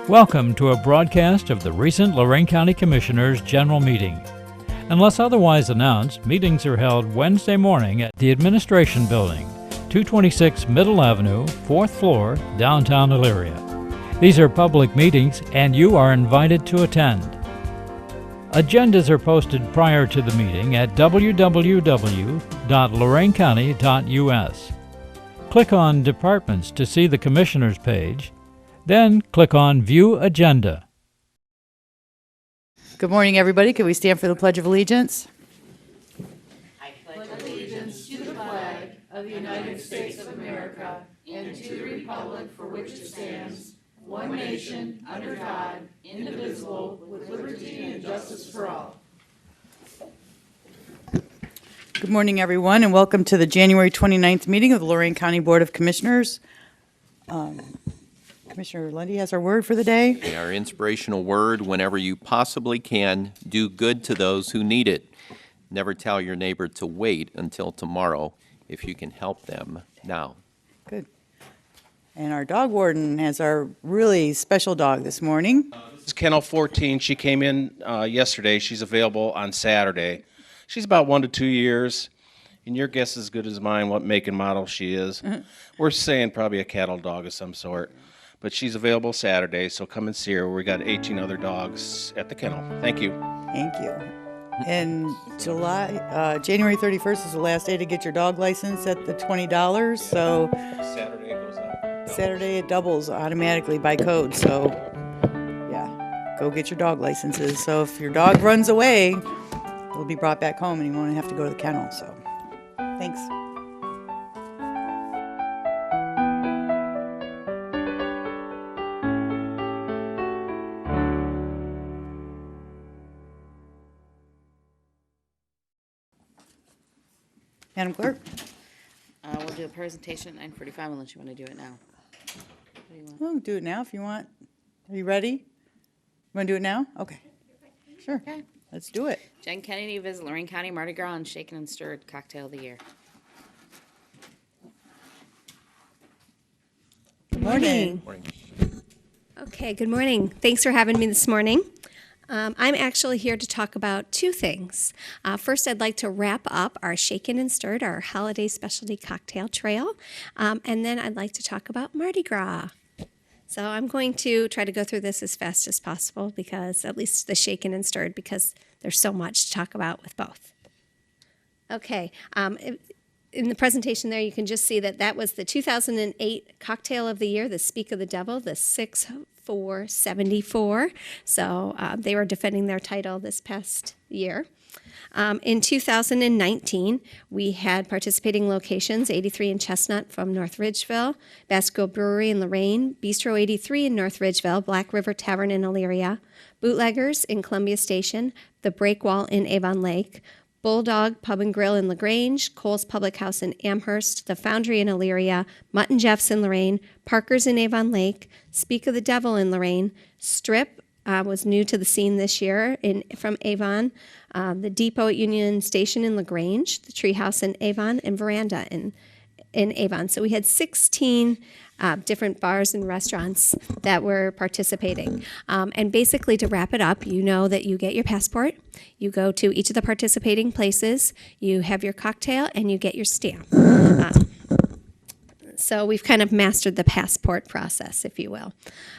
Welcome to a broadcast of the recent Lorain County Commissioners' General Meeting. Unless otherwise announced, meetings are held Wednesday morning at the Administration Building, 226 Middle Avenue, 4th floor, downtown Elyria. These are public meetings and you are invited to attend. Agendas are posted prior to the meeting at www.loraincounty.us. Click on Departments to see the Commissioners page, then click on View Agenda. Good morning, everybody. Can we stand for the Pledge of Allegiance? Good morning, everyone, and welcome to the January 29th meeting of the Lorain County Board of Commissioners. Commissioner Lundy has our word for the day. Our inspirational word: whenever you possibly can, do good to those who need it. Never tell your neighbor to wait until tomorrow if you can help them now. Good. And our dog warden has our really special dog this morning. This is Kennel 14. She came in yesterday. She's available on Saturday. She's about 1 to 2 years, and your guess is as good as mine what make and model she is. We're saying probably a cattle dog of some sort. But she's available Saturday, so come and see her. We got 18 other dogs at the kennel. Thank you. Thank you. And January 31st is the last day to get your dog license at the $20. So Saturday it goes up. Saturday it doubles automatically by code. So yeah, go get your dog licenses. So if your dog runs away, it'll be brought back home and you won't have to go to the kennel. So thanks. Madam Clerk? We'll do a presentation at 9:45 unless you want to do it now. What do you want? We'll do it now if you want. Are you ready? You want to do it now? Okay. Sure. Okay. Let's do it. Jen Kennedy visit Lorain County Mardi Gras and Shaken and Stirred Cocktail of the Year. Good morning. Okay, good morning. Thanks for having me this morning. I'm actually here to talk about two things. First, I'd like to wrap up our Shaken and Stirred, our holiday specialty cocktail trail, and then I'd like to talk about Mardi Gras. So I'm going to try to go through this as fast as possible, because at least the Shaken and Stirred, because there's so much to talk about with both. Okay, in the presentation there, you can just see that that was the 2008 Cocktail of the Year, the Speak of the Devil, the 6-4-74. So they were defending their title this past year. In 2019, we had participating locations, 83 in Chestnut from North Ridgeville, Basco Brewery in Lorain, Bistro 83 in North Ridgeville, Black River Tavern in Elyria, Bootleggers in Columbia Station, The Breakwall in Avon Lake, Bulldog Pub and Grill in LaGrange, Cole's Public House in Amherst, The Foundry in Elyria, Mutt and Jeff's in Lorain, Parker's in Avon Lake, Speak of the Devil in Lorain, Strip was new to the scene this year from Avon, the Depot at Union Station in LaGrange, the Treehouse in Avon, and Veranda in Avon. So we had 16 different bars and restaurants that were participating. And basically, to wrap it up, you know that you get your passport, you go to each of the participating places, you have your cocktail, and you get your stamp. So we've kind of mastered the passport process, if you will.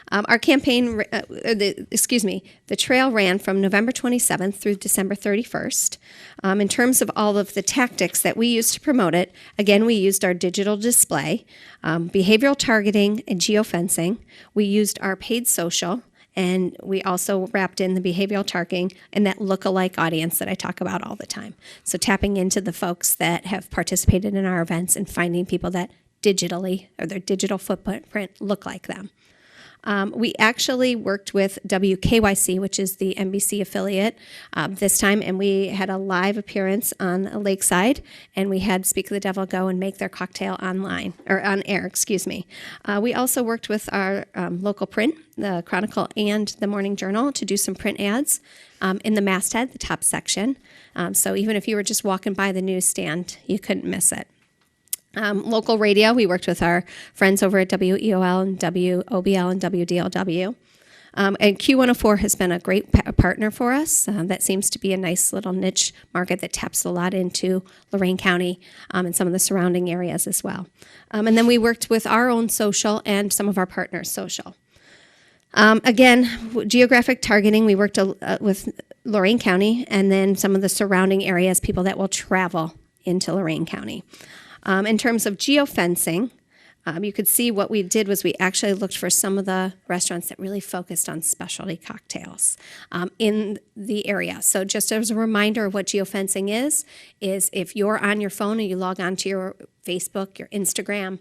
Our campaign, the trail ran from November 27th through December 31st. In terms of all of the tactics that we used to promote it, again, we used our digital display, behavioral targeting, and geofencing. We used our paid social, and we also wrapped in the behavioral targeting and that look-alike audience that I talk about all the time. So tapping into the folks that have participated in our events and finding people that digitally, or their digital footprint look like them. We actually worked with WKYC, which is the NBC affiliate this time, and we had a live appearance on Lakeside, and we had Speak of the Devil go and make their cocktail on air. We also worked with our local print, the Chronicle and the Morning Journal, to do some print ads in the masthead, the top section. So even if you were just walking by the newsstand, you couldn't miss it. Local radio, we worked with our friends over at WEOL and WOBL and WDLW. And Q104 has been a great partner for us. That seems to be a nice little niche market that taps a lot into Lorain County and some of the surrounding areas as well. And then we worked with our own social and some of our partners' social. Again, geographic targeting, we worked with Lorain County and then some of the surrounding areas, people that will travel into Lorain County. In terms of geofencing, you could see what we did was we actually looked for some of the restaurants that really focused on specialty cocktails in the area. So just as a reminder of what geofencing is if you're on your phone and you log on to your Facebook, your Instagram,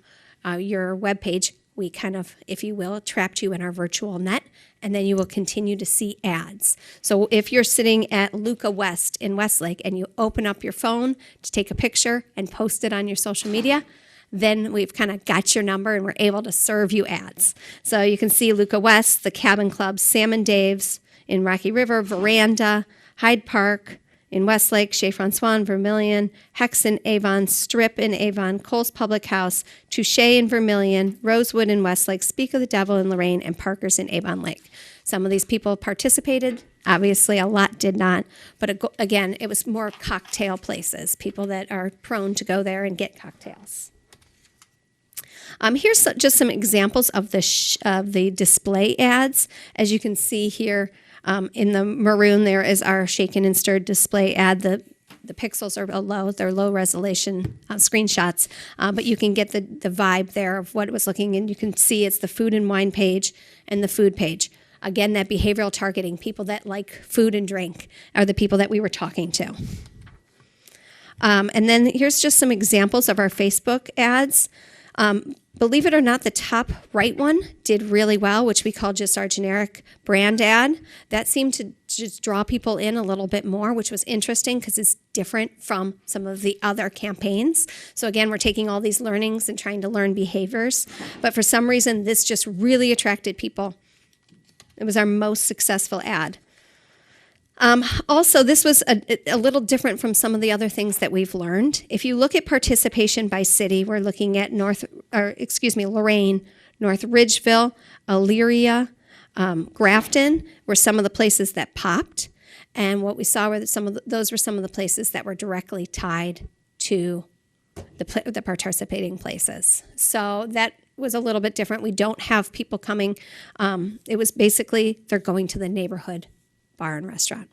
your webpage, we kind of, if you will, trapped you in our virtual net, and then you will continue to see ads. So if you're sitting at Luca West in Westlake and you open up your phone to take a picture and post it on your social media, then we've kind of got your number and we're able to serve you ads. So you can see Luca West, the Cabin Club, Salmon Dave's in Rocky River, Veranda, Hyde Park, in Westlake, Chez Francois in Vermilion, Hex in Avon, Strip in Avon, Cole's Public House, Touche in Vermilion, Rosewood in Westlake, Speak of the Devil in Lorain, and Parker's in Avon Lake. Some of these people participated. Obviously, a lot did not. But again, it was more cocktail places, people that are prone to go there and get cocktails. Here's just some examples of the display ads. As you can see here, in the maroon, there is our shaken and stirred display ad. The pixels are low; they're low resolution screenshots, but you can get the vibe there of what it was looking. And you can see it's the food and wine page and the food page. Again, that behavioral targeting, people that like food and drink are the people that we were talking to. And then here's just some examples of our Facebook ads. Believe it or not, the top right one did really well, which we call just our generic brand ad. That seemed to just draw people in a little bit more, which was interesting because it's different from some of the other campaigns. So again, we're taking all these learnings and trying to learn behaviors. But for some reason, this just really attracted people. It was our most successful ad. Also, this was a little different from some of the other things that we've learned. If you look at participation by city, we're looking at Lorain, North Ridgeville, Elyria, Grafton were some of the places that popped. And what we saw were that those were some of the places that were directly tied to the participating places. So that was a little bit different. We don't have people coming. It was basically they're going to the neighborhood bar and restaurant.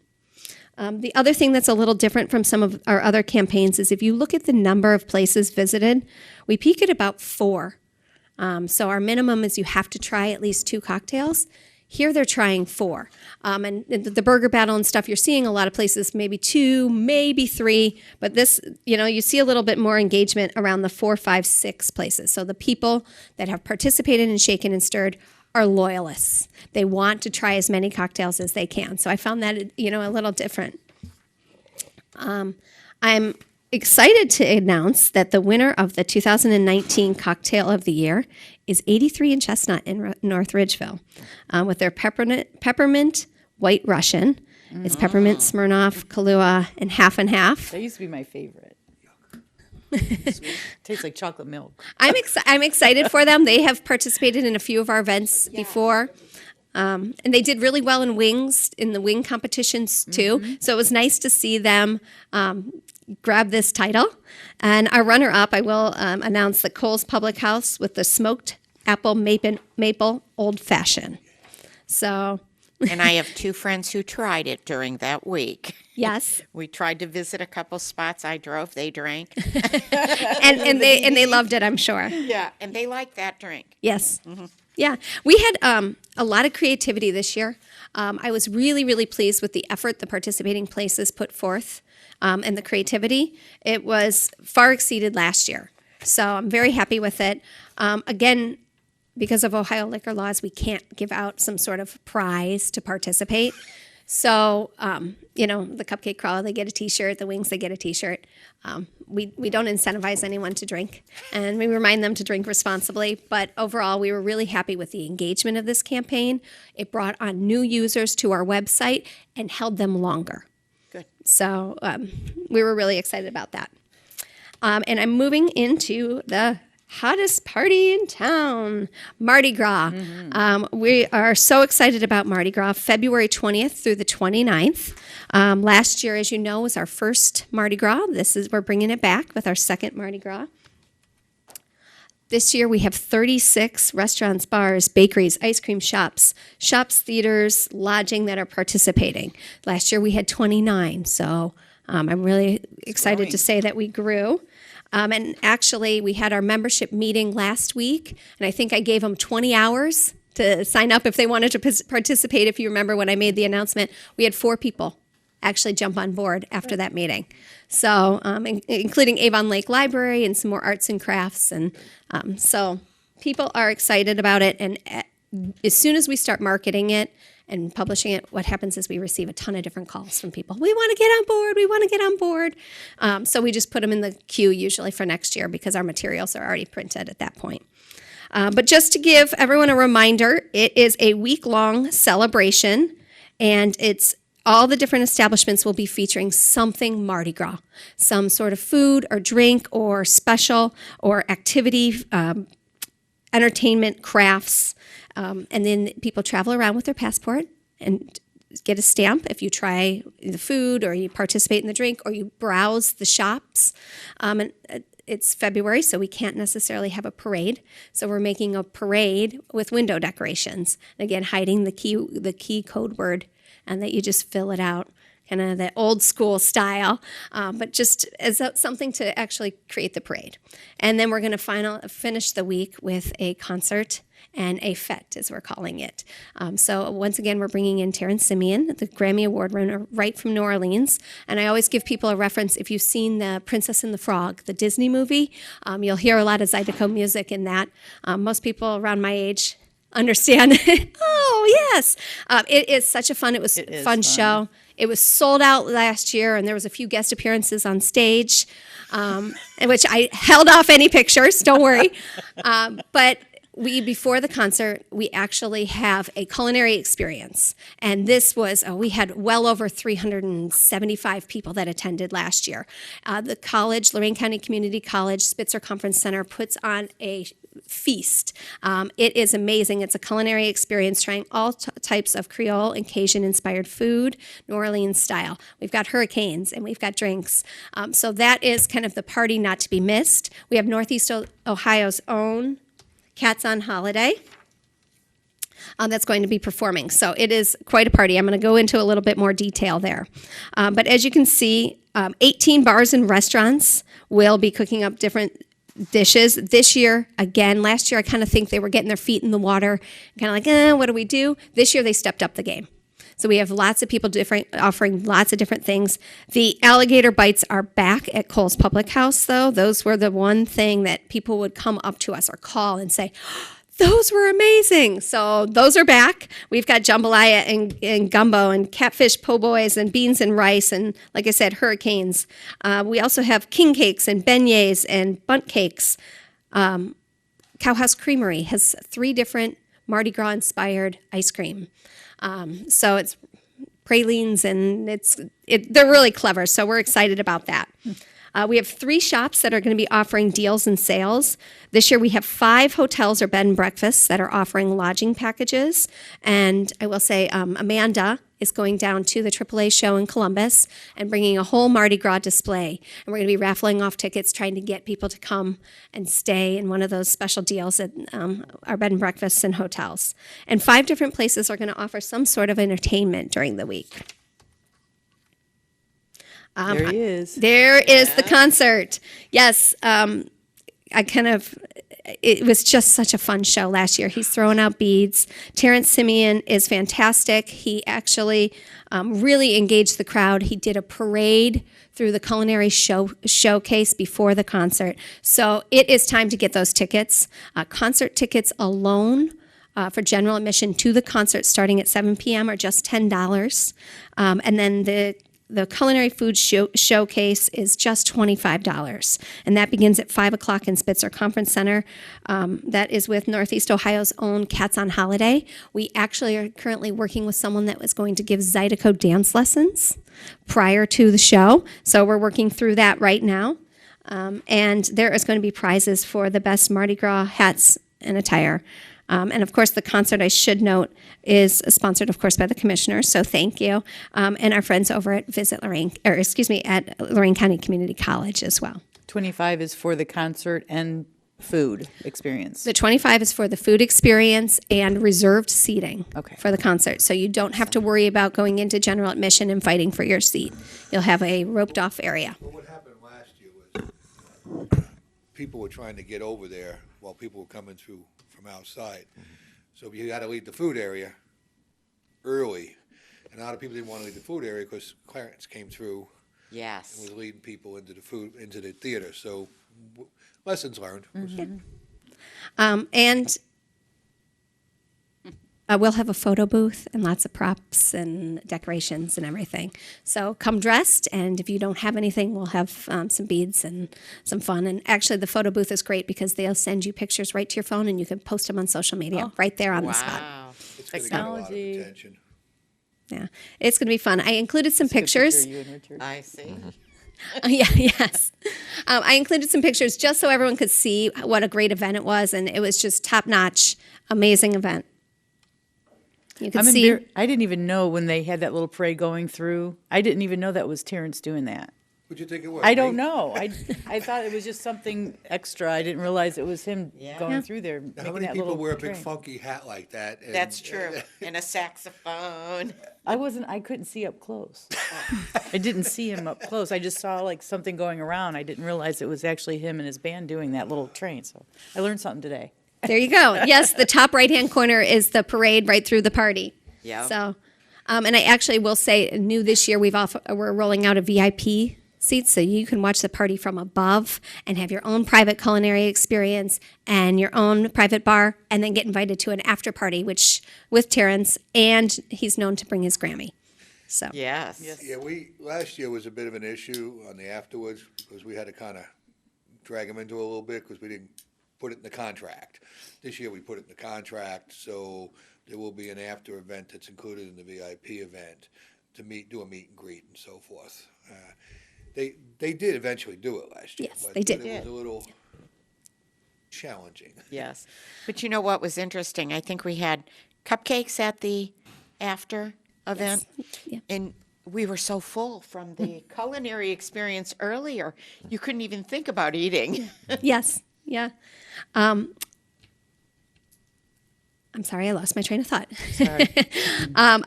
The other thing that's a little different from some of our other campaigns is if you look at the number of places visited, we peak at about 4. So our minimum is you have to try at least 2 cocktails. Here they're trying 4. And the burger battle and stuff, you're seeing a lot of places, maybe 2, maybe 3. But this, you see a little bit more engagement around the 4, 5, 6 places. So the people that have participated in Shaken and Stirred are loyalists. They want to try as many cocktails as they can. So I found that, a little different. I'm excited to announce that the winner of the 2019 Cocktail of the Year is 83 and Chestnut in North Ridgeville with their peppermint White Russian. It's peppermint, Smirnoff, Kahlua, and half. That used to be my favorite. Tastes like chocolate milk. I'm excited for them. They have participated in a few of our events before. And they did really well in the wing competitions too. Mm-hmm. So it was nice to see them grab this title. And our runner-up, I will announce the Cole's Public House with the smoked apple maple old fashioned. So. And I have 2 friends who tried it during that week. Yes. We tried to visit a couple spots. I drove, they drank. and they loved it, I'm sure. Yeah, and they liked that drink. Yes. Mm-hmm. Yeah. We had a lot of creativity this year. I was really, really pleased with the effort the participating places put forth and the creativity. It was far exceeded last year. So I'm very happy with it. Again, because of Ohio liquor laws, we can't give out some sort of prize to participate. So, the cupcake crawler, they get a T-shirt. The wings, they get a T-shirt. We don't incentivize anyone to drink, and we remind them to drink responsibly. But overall, we were really happy with the engagement of this campaign. It brought on new users to our website and held them longer. Good. So we were really excited about that. And I'm moving into the hottest party in town, Mardi Gras. We are so excited about Mardi Gras, February 20th through the 29th. Last year, as you know, was our first Mardi Gras. We're bringing it back with our second Mardi Gras. This year we have 36 restaurants, bars, bakeries, ice cream shops, theaters, lodging that are participating. Last year we had 29, so I'm really excited to say that we grew. And actually we had our membership meeting last week, and I think I gave them 20 hours to sign up if they wanted to participate. If you remember when I made the announcement, we had 4 people actually jump on board after that meeting. So, including Avon Lake Library and some more arts and crafts. And so people are excited about it. And as soon as we start marketing it and publishing it, what happens is we receive a ton of different calls from people. We want to get on board. We want to get on board. So we just put them in the queue usually for next year because our materials are already printed at that point. But just to give everyone a reminder, it is a week-long celebration, and all the different establishments will be featuring something Mardi Gras, some sort of food or drink or special or activity, entertainment, crafts, and then people travel around with their passport and get a stamp if you try the food or you participate in the drink or you browse the shops. And it's February, so we can't necessarily have a parade. So we're making a parade with window decorations. Again, hiding the key code word, and that you just fill it out, kind of the old school style, but just as something to actually create the parade. And then we're going to finish the week with a concert and a fete, as we're calling it. So once again, we're bringing in Terrence Simeon, the Grammy Award winner, right from New Orleans. And I always give people a reference. If you've seen The Princess and the Frog, the Disney movie, you'll hear a lot of Zydeco music in that. Most people around my age understand. Oh, yes. It is such a fun show. It was sold out last year, and there was a few guest appearances on stage, in which I held off any pictures, don't worry. But before the concert, we actually have a culinary experience. And this was, we had well over 375 people that attended last year. The college, Lorain County Community College, Spitzer Conference Center, puts on a feast. It is amazing. It's a culinary experience trying all types of Creole and Cajun inspired food, New Orleans style. We've got hurricanes and we've got drinks. So that is kind of the party not to be missed. We have Northeast Ohio's own Cats on Holiday that's going to be performing. So it is quite a party. I'm going to go into a little bit more detail there. But as you can see, 18 bars and restaurants will be cooking up different dishes this year. Again, last year I kind of think they were getting their feet in the water, kind of like, what do we do? This year they stepped up the game. So we have lots of people offering lots of different things. The alligator bites are back at Cole's Public House, though. Those were the one thing that people would come up to us or call and say, those were amazing. So those are back. We've got jambalaya and gumbo and catfish po' boys and beans and rice and, like I said, hurricanes. We also have king cakes and beignets and bundt cakes. Cowhouse Creamery has 3 different Mardi Gras-inspired ice cream. So it's pralines, and they're really clever, so we're excited about that. We have 3 shops that are going to be offering deals and sales. This year we have 5 hotels or bed and breakfasts that are offering lodging packages. And I will say Amanda is going down to the AAA show in Columbus and bringing a whole Mardi Gras display. And we're going to be raffling off tickets, trying to get people to come and stay in one of those special deals at our bed and breakfasts and hotels. And 5 different places are going to offer some sort of entertainment during the week. There he is. There is the concert. Yes, it was just such a fun show last year. He's throwing out beads. Terrence Simeon is fantastic. He actually really engaged the crowd. He did a parade through the culinary showcase before the concert. So it is time to get those tickets. Concert tickets alone for general admission to the concert starting at 7 p.m. are just $10. And then the culinary food showcase is just $25, and that begins at 5 o'clock in Spitzer Conference Center. That is with Northeast Ohio's own Cats on Holiday. We actually are currently working with someone that was going to give Zydeco dance lessons prior to the show, so we're working through that right now. And there is going to be prizes for the best Mardi Gras hats and attire. And of course, the concert, I should note, is sponsored, of course, by the commissioners. So thank you, and our friends over at at Lorain County Community College as well. 25 is for the concert and food experience. The 25 is for the food experience and reserved seating Okay. for the concert. So you don't have to worry about going into general admission and fighting for your seat. You'll have a roped off area. Well, what happened last year was people were trying to get over there while people were coming through from outside. So you got to leave the food area early. And a lot of people didn't want to leave the food area because Clarence came through and Yes. was leading people into the theater. So lessons learned. And we'll have a photo booth and lots of props and decorations and everything. So come dressed, and if you don't have anything, we'll have some beads and some fun. And actually, the photo booth is great because they'll send you pictures right to your phone, and you can post them on social media right there on the spot. Wow. It's going to get a lot of Technology. attention. Yeah, it's going to be fun. I included some pictures. You and Richard. I see. Yes. I included some pictures just so everyone could see what a great event it was, and it was just top-notch, amazing event. You can see. I didn't even know when they had that little parade going through. I didn't even know that was Terrence doing that. What'd you think it was? I don't me? know. I thought it was just something extra. I didn't realize it was him going through there. How making many that people little wear a big parade. funky hat like that? And, That's true. And a saxophone. I couldn't see up close. I didn't see him up close. I just saw like something going around. I didn't realize it was actually him and his band doing that little train. So I learned something today. There you go. Yes, the top right-hand corner is the parade right through the party. Yeah. So, and I actually will say, new this year, we're rolling out a VIP seat, so you can watch the party from above and have your own private culinary experience and your own private bar, and then get invited to an after party, which with Terrence, and he's known to bring his Grammy. So, Yes. Yeah, last year was a bit of an issue on the afterwards because we had to kind of drag him into it a little bit because we didn't put it in the contract. This year we put it in the contract, so there will be an after event that's included in the VIP event to do a meet and greet and so forth. They did eventually do it last year. Yes, but they did. It was a little challenging. Yes. But you know what was interesting? I think we had cupcakes at the after event. Yeah. And we were so full from the culinary experience earlier, you couldn't even think about eating. yes, yeah. I'm sorry, I lost my train of thought.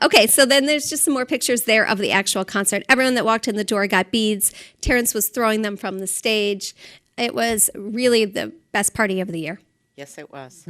Okay, so then there's just some more pictures there of the actual concert. Everyone that walked in the door got beads. Terrence was throwing them from the stage. It was really the best party of the year. Yes, it was.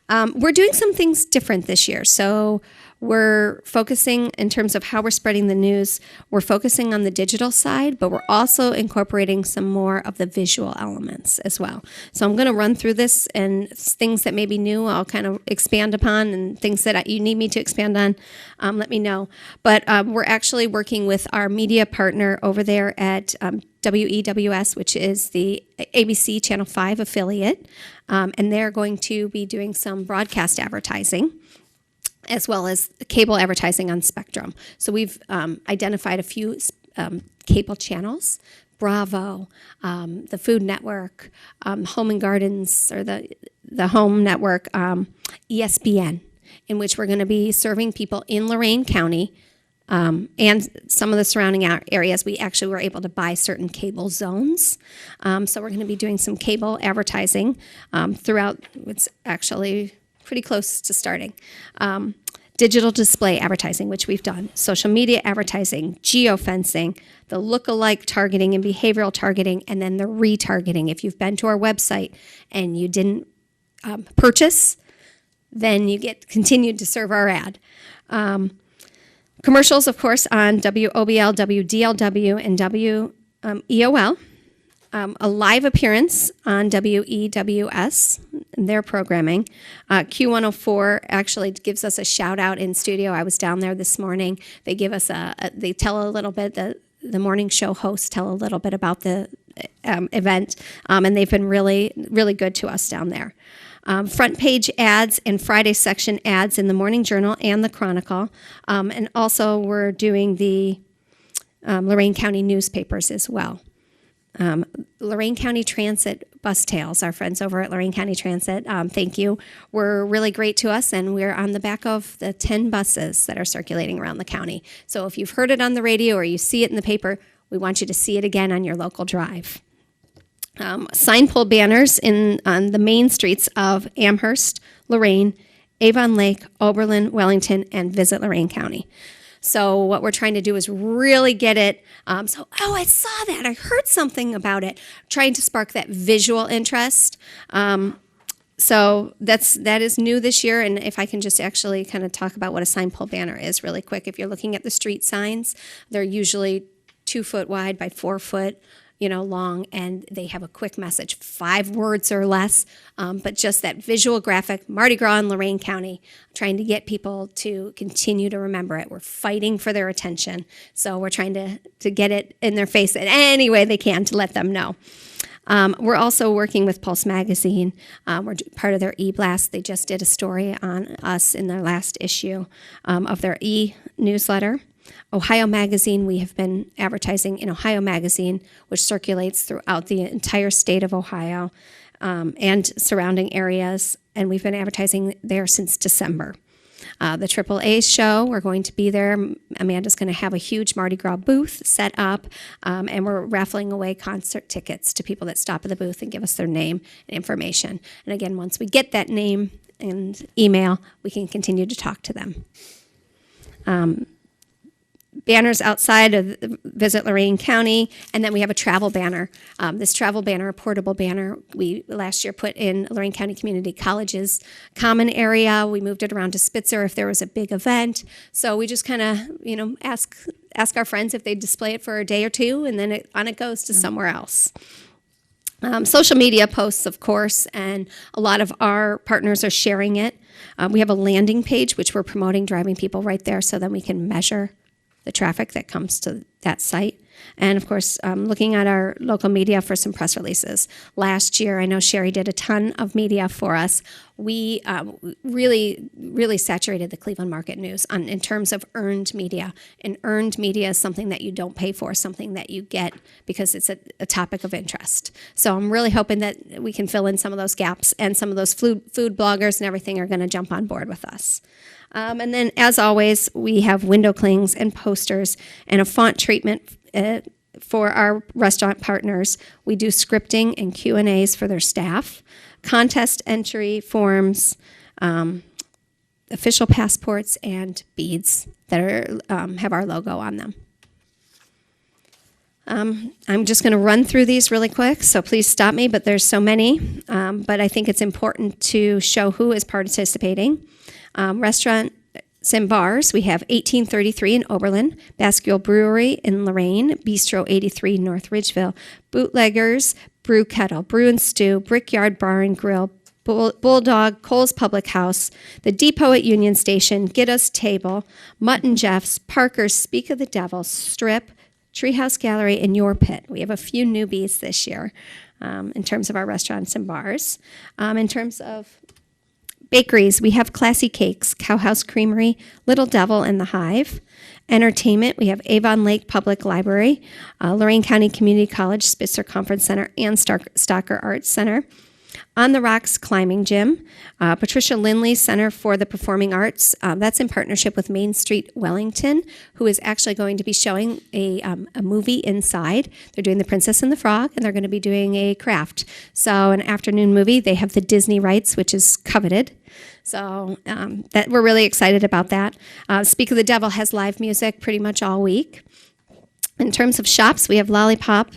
We're doing some things different this year. So we're focusing in terms of how we're spreading the news. We're focusing on the digital side, but we're also incorporating some more of the visual elements as well. So I'm going to run through this, and things that may be new, I'll kind of expand upon, and things that you need me to expand on, let me know. But we're actually working with our media partner over there at WEWS, which is the ABC Channel 5 affiliate, and they're going to be doing some broadcast advertising as well as cable advertising on Spectrum. So we've identified a few cable channels: Bravo, the Food Network, Home and Gardens, or the Home Network, ESPN, in which we're going to be serving people in Lorain County and some of the surrounding areas. We actually were able to buy certain cable zones. So we're going to be doing some cable advertising throughout. It's actually pretty close to starting. Digital display advertising, which we've done, social media advertising, geofencing, the lookalike targeting and behavioral targeting, and then the retargeting. If you've been to our website and you didn't purchase, then you get continued to serve our ad. Commercials, of course, on WOBL, WDLW, and WEOL. A live appearance on WEWS, their programming. Q104 actually gives us a shout out in studio. I was down there this morning. They give us they tell a little bit, the morning show hosts tell a little bit about the event, and they've been really, really good to us down there. Front page ads and Friday section ads in the Morning Journal and the Chronicle. And also we're doing the Lorain County newspapers as well. Lorain County Transit bus tails, our friends over at Lorain County Transit, thank you, were really great to us, and we're on the back of the 10 buses that are circulating around the county. So if you've heard it on the radio or you see it in the paper, we want you to see it again on your local drive. Sign pole banners on the main streets of Amherst, Lorain, Avon Lake, Oberlin, Wellington, and Visit Lorain County. So what we're trying to do is really get it. I saw that. I heard something about it. Trying to spark that visual interest. So that is new this year. And if I can just actually kind of talk about what a sign pole banner is really quick. If you're looking at the street signs, they're usually 2 foot wide by 4 foot long, and they have a quick message, 5 words or less, but just that visual graphic, Mardi Gras in Lorain County, trying to get people to continue to remember it. We're fighting for their attention, so we're trying to get it in their face in any way they can to let them know. We're also working with Pulse Magazine. We're part of their e-blast. They just did a story on us in their last issue of their e-newsletter. Ohio Magazine, we have been advertising in Ohio Magazine, which circulates throughout the entire state of Ohio and surrounding areas, and we've been advertising there since December. The AAA show, we're going to be there. Amanda's going to have a huge Mardi Gras booth set up, and we're raffling away concert tickets to people that stop at the booth and give us their name and information. And again, once we get that name and email, we can continue to talk to them. Banners outside of Visit Lorain County, and then we have a travel banner. This travel banner, a portable banner, we last year put in Lorain County Community College's common area. We moved it around to Spitzer if there was a big event. So we just kind of, ask our friends if they display it for a day or two, and then it goes to somewhere else. Social media posts, of course, and a lot of our partners are sharing it. We have a landing page, which we're promoting, driving people right there so that we can measure the traffic that comes to that site. And of course, looking at our local media for some press releases. Last year, I know Sherry did a ton of media for us. We really, really saturated the Cleveland Market News in terms of earned media. And earned media is something that you don't pay for, something that you get because it's a topic of interest. So I'm really hoping that we can fill in some of those gaps, and some of those food bloggers and everything are going to jump on board with us. And then, as always, we have window clings and posters and a font treatment for our restaurant partners. We do scripting and Q&As for their staff, contest entry forms, official passports, and beads that have our logo on them. I'm just going to run through these really quick, so please stop me, but there's so many. But I think it's important to show who is participating. Restaurants and bars, we have 1833 in Oberlin, Bascule Brewery in Lorain, Bistro 83 North Ridgeville, Bootleggers, Brew Kettle, Brew and Stew, Brickyard Bar and Grill, Bulldog, Cole's Public House, the Depot at Union Station, Get Us Table, Mutton Jeff's, Parker's, Speak of the Devil, Strip, Treehouse Gallery, and Your Pit. We have a few newbies this year in terms of our restaurants and bars. In terms of bakeries, we have Classy Cakes, Cowhouse Creamery, Little Devil, and The Hive. Entertainment, we have Avon Lake Public Library, Lorain County Community College, Spitzer Conference Center, and Stocker Arts Center. On the Rocks Climbing Gym, Patricia Lindley Center for the Performing Arts. That's in partnership with Main Street Wellington, who is actually going to be showing a movie inside. They're doing The Princess and the Frog, and they're going to be doing a craft. So an afternoon movie. They have the Disney rights, which is coveted. So that we're really excited about that. Speak of the Devil has live music pretty much all week. In terms of shops, we have Lollipop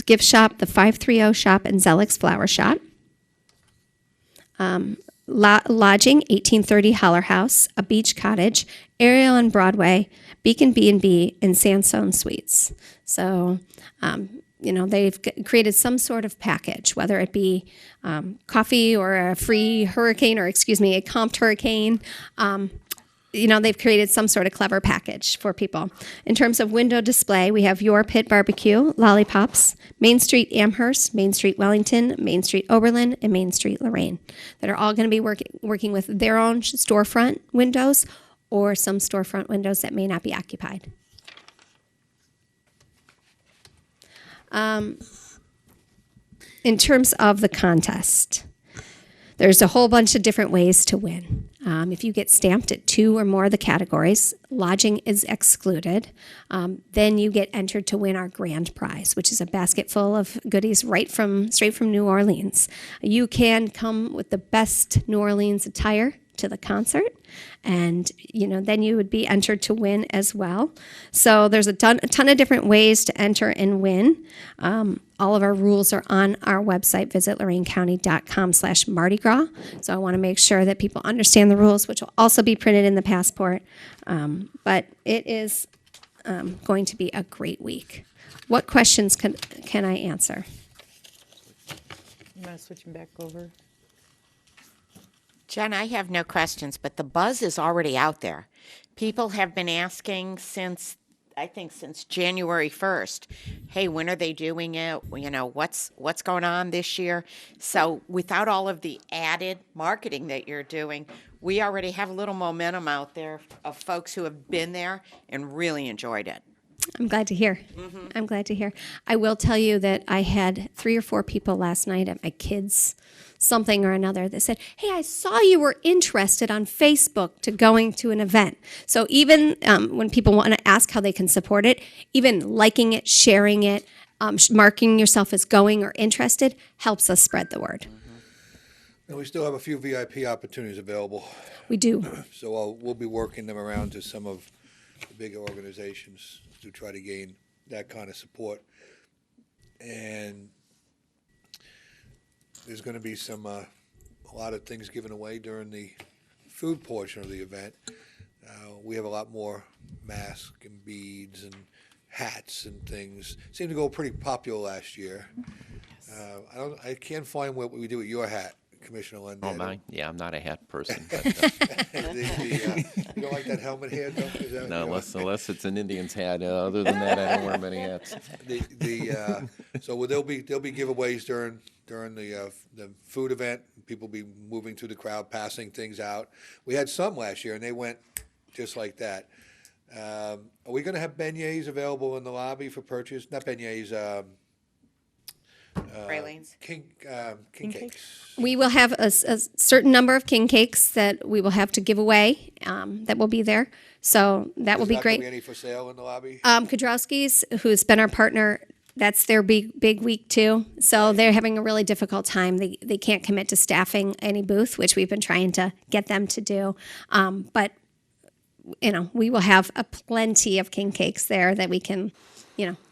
Gift Shop, the 530 Shop, and Zellick's Flower Shop. Lodging, 1830 Holler House, A Beach Cottage, Ariel on Broadway, Beacon B&B, and Sandstone Suites. So, they've created some sort of package, whether it be coffee or a free hurricane, or a comped hurricane. They've created some sort of clever package for people. In terms of window display, we have Your Pit Barbecue, Lollipops, Main Street Amherst, Main Street Wellington, Main Street Oberlin, and Main Street Lorain, that are all going to be working with their own storefront windows or some storefront windows that may not be occupied. In terms of the contest, there's a whole bunch of different ways to win. If you get stamped at 2 or more of the categories, lodging is excluded. Then you get entered to win our grand prize, which is a basket full of goodies straight from New Orleans. You can come with the best New Orleans attire to the concert, and then you would be entered to win as well. So there's a ton of different ways to enter and win. All of our rules are on our website. Visit loraincounty.com/Mardi Gras. So I want to make sure that people understand the rules, which will also be printed in the passport. But it is going to be a great week. What questions can I answer? You want to switch them back over? Jen, I have no questions, but the buzz is already out there. People have been asking since January 1st, hey, when are they doing it? What's going on this year? So without all of the added marketing that you're doing, we already have a little momentum out there of folks who have been there and really enjoyed it. I'm glad to hear. I'm glad to hear. I will tell you that I had 3 or 4 people last night at my kids' something or another that said, hey, I saw you were interested on Facebook to going to an event. So even when people want to ask how they can support it, even liking it, sharing it, marking yourself as going or interested helps us spread the word. And we still have a few VIP opportunities available. We do. So we'll be working them around to some of the bigger organizations to try to gain that kind of support. And there's going to be a lot of things given away during the food portion of the event. We have a lot more masks and beads and hats and things. Seemed to go pretty popular last year. I can't find what we do with your hat, Commissioner Lundy. Oh, mine? Yeah, I'm not a hat person. But, you don't like that helmet head, though? Is that, no, unless it's an Indian's hat. Other than that, I don't wear many hats. So there'll be giveaways during the food event. People will be moving through the crowd, passing things out. We had some last year, and they went just like that. Are we going to have beignets available in the lobby for purchase? Not beignets. Pralines. King cakes. We will have a certain number of king cakes that we will have to give away that will be there. So that will be great. Is there any for sale in the lobby? Kudrowski's, who's been our partner, that's their big week too. So they're having a really difficult time. They can't commit to staffing any booth, which we've been trying to get them to do. But we will have plenty of king cakes there that we can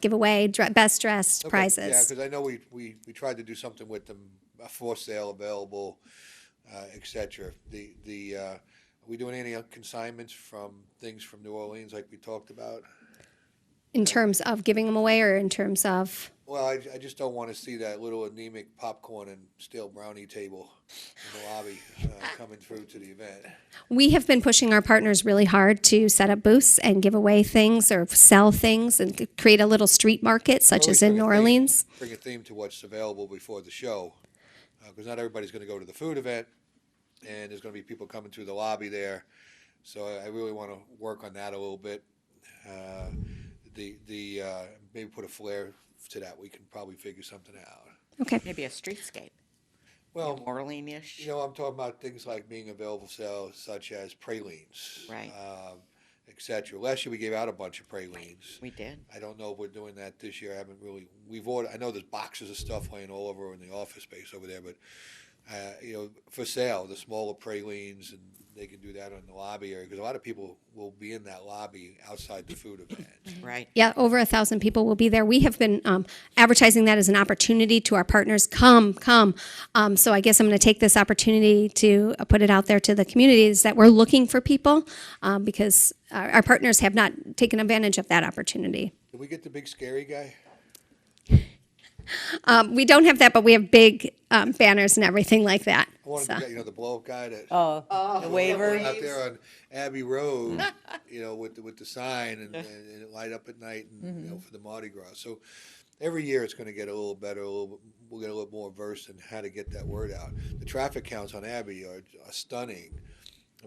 give away, best dressed prizes. Yeah, because I know we tried to do something with them, for sale available, et cetera. Are we doing any consignments from things from New Orleans like we talked about? In terms of giving them away, or in terms of? Well, I just don't want to see that little anemic popcorn and stale brownie table in the lobby coming through to the event. We have been pushing our partners really hard to set up booths and give away things or sell things and create a little street market, such as in New Orleans. Bring a theme to what's available before the show, because not everybody's going to go to the food event, and there's going to be people coming through the lobby there. So I really want to work on that a little bit. Maybe put a flair to that. We can probably figure something out. Okay. Maybe a streetscape. Well, Orlean-ish. I'm talking about things like being available sales, such as pralines, Right. et cetera. Last year we gave out a bunch of pralines. We did. I don't know if we're doing that this year. I haven't really. We've ordered. I know there's boxes of stuff laying all over in the office space over there, but for sale, the smaller pralines, and they can do that in the lobby area, because a lot of people will be in that lobby outside the food event. Right. Yeah, over 1,000 people will be there. We have been advertising that as an opportunity to our partners. Come. So I guess I'm going to take this opportunity to put it out there to the communities that we're looking for people, because our partners have not taken advantage of that opportunity. Did we get the big scary guy? We don't have that, but we have big banners and everything like that. I wanted So. to, the blow-up guy that The waiver. out there on Abbey Road, with the sign and it light up at night, and for the Mardi Gras. So every year it's going to get a little better. We'll get a little more versed in how to get that word out. The traffic counts on Abbey are stunning,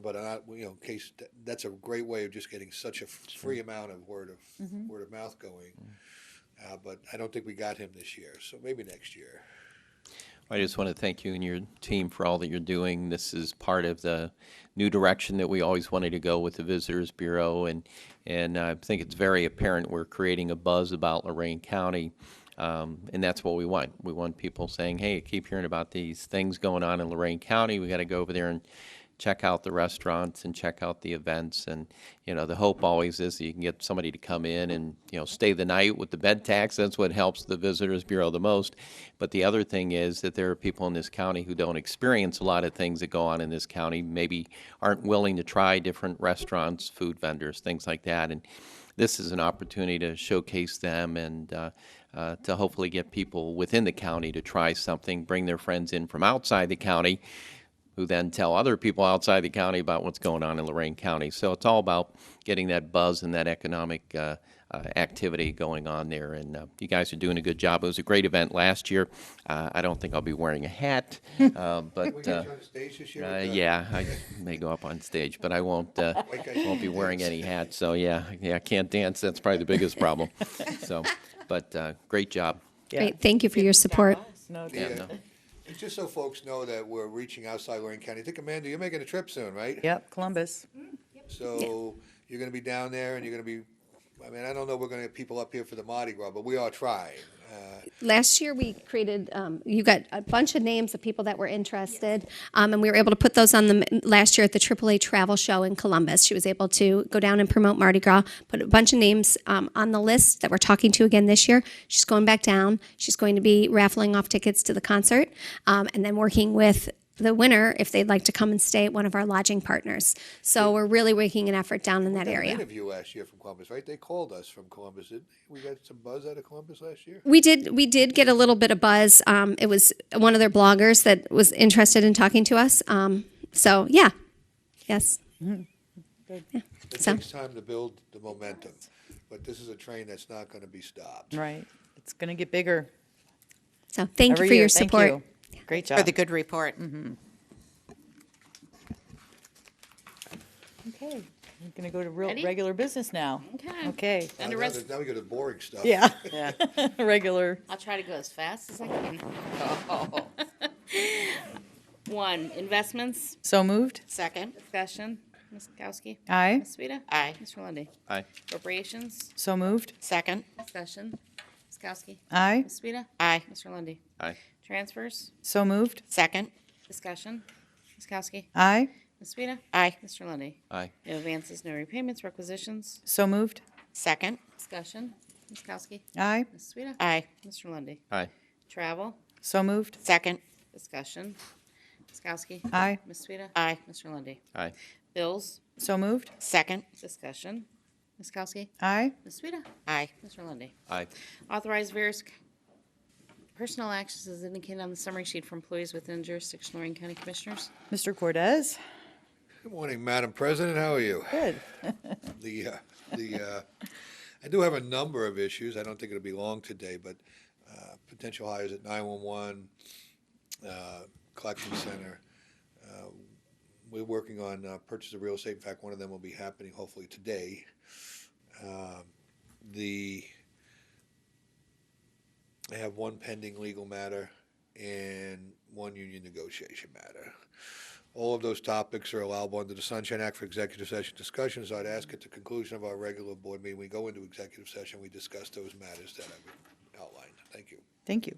but in case that's a great way of just getting such a free amount of word of mouth going. But I don't think we got him this year, so maybe next year. I just want to thank you and your team for all that you're doing. This is part of the new direction that we always wanted to go with the Visitors Bureau, and I think it's very apparent we're creating a buzz about Lorain County, and that's what we want. We want people saying, hey, I keep hearing about these things going on in Lorain County. We got to go over there and check out the restaurants and check out the events. And, you know, the hope always is that you can get somebody to come in and, you know, stay the night with the bed tax. That's what helps the Visitors Bureau the most. But the other thing is that there are people in this county who don't experience a lot of things that go on in this county, maybe aren't willing to try different restaurants, food vendors, things like that. And this is an opportunity to showcase them and to hopefully get people within the county to try something, bring their friends in from outside the county, who then tell other people outside the county about what's going on in Lorain County. So it's all about getting that buzz and that economic activity going on there. And you guys are doing a good job. It was a great event last year. I don't think I'll be wearing a hat, but We got you on the stage this year? yeah, I may go up on stage, but I won't be wearing any hats. So yeah, I can't dance. That's probably the biggest problem. So, but great job. Great, thank you for your support. No, Yeah, no. It's just so folks know that we're reaching outside Lorain County. I think, Amanda, you're making a trip soon, right? Yep, Columbus. So you're gonna be down there and you're gonna be, I mean, I don't know if we're gonna get people up here for the Mardi Gras, but we are trying. Last year, we created, you got a bunch of names of people that were interested, and we were able to put those on the, last year at the AAA Travel Show in Columbus. She was able to go down and promote Mardi Gras, put a bunch of names on the list that we're talking to again this year. She's going back down. She's going to be raffling off tickets to the concert, and then working with the winner if they'd like to come and stay at one of our lodging partners. So we're really making an effort down in that We got area. an interview last year from Columbus, right? They called us from Columbus, didn't they? We got some buzz out of Columbus last year? We did get a little bit of buzz. It was one of their bloggers that was interested in talking to us. So yeah, yes. It So- takes time to build the momentum, but this is a train that's not gonna be stopped. Right. It's going to get bigger So thank every you for year. your Thank support. you. Great For job. the good report. Okay, we're going to go to Ready? regular business now. Okay. Okay. And the Now rest, we go to boring stuff. Yeah. Regular. I'll try to go as fast as I can. One, investments, So moved? Second. discussion, Ms. Kowski. Aye. Ms. Sweda. Aye. Mr. Lundy. Aye. Appropriations, So moved? Second. discussion, Ms. Kowski. Aye. Ms. Sweda. Aye. Mr. Lundy. Aye. Transfers, So moved? Second. discussion, Ms. Kowski. Aye. Ms. Sweda. Aye. Mr. Lundy. Aye. No advances, no repayments, requisitions, So moved? Second. discussion, Ms. Kowski. Aye. Ms. Sweda. Aye. Mr. Lundy. Aye. Travel, So moved? Second. discussion, Ms. Kowski. Aye. Ms. Sweda. Aye. Mr. Lundy. Aye. Bills, So moved? Second. discussion, Ms. Kowski. Aye. Ms. Sweda. Aye. Mr. Lundy. Aye. Authorize various personnel actions as indicated on the summary sheet for employees within jurisdiction of Lorain County Commissioners. Mr. Cortez? Good morning, Madam President, how are you? Good. I do have a number of issues, I don't think it'll be long today, but potential hires at 911, collection center. We're working on purchase of real estate, in fact, one of them will be happening hopefully today. I have one pending legal matter and one union negotiation matter. All of those topics are allowable under the Sunshine Act for executive session discussions. I'd ask at the conclusion of our regular board meeting, we go into executive session, we discuss those matters that I've outlined. Thank you. Thank you.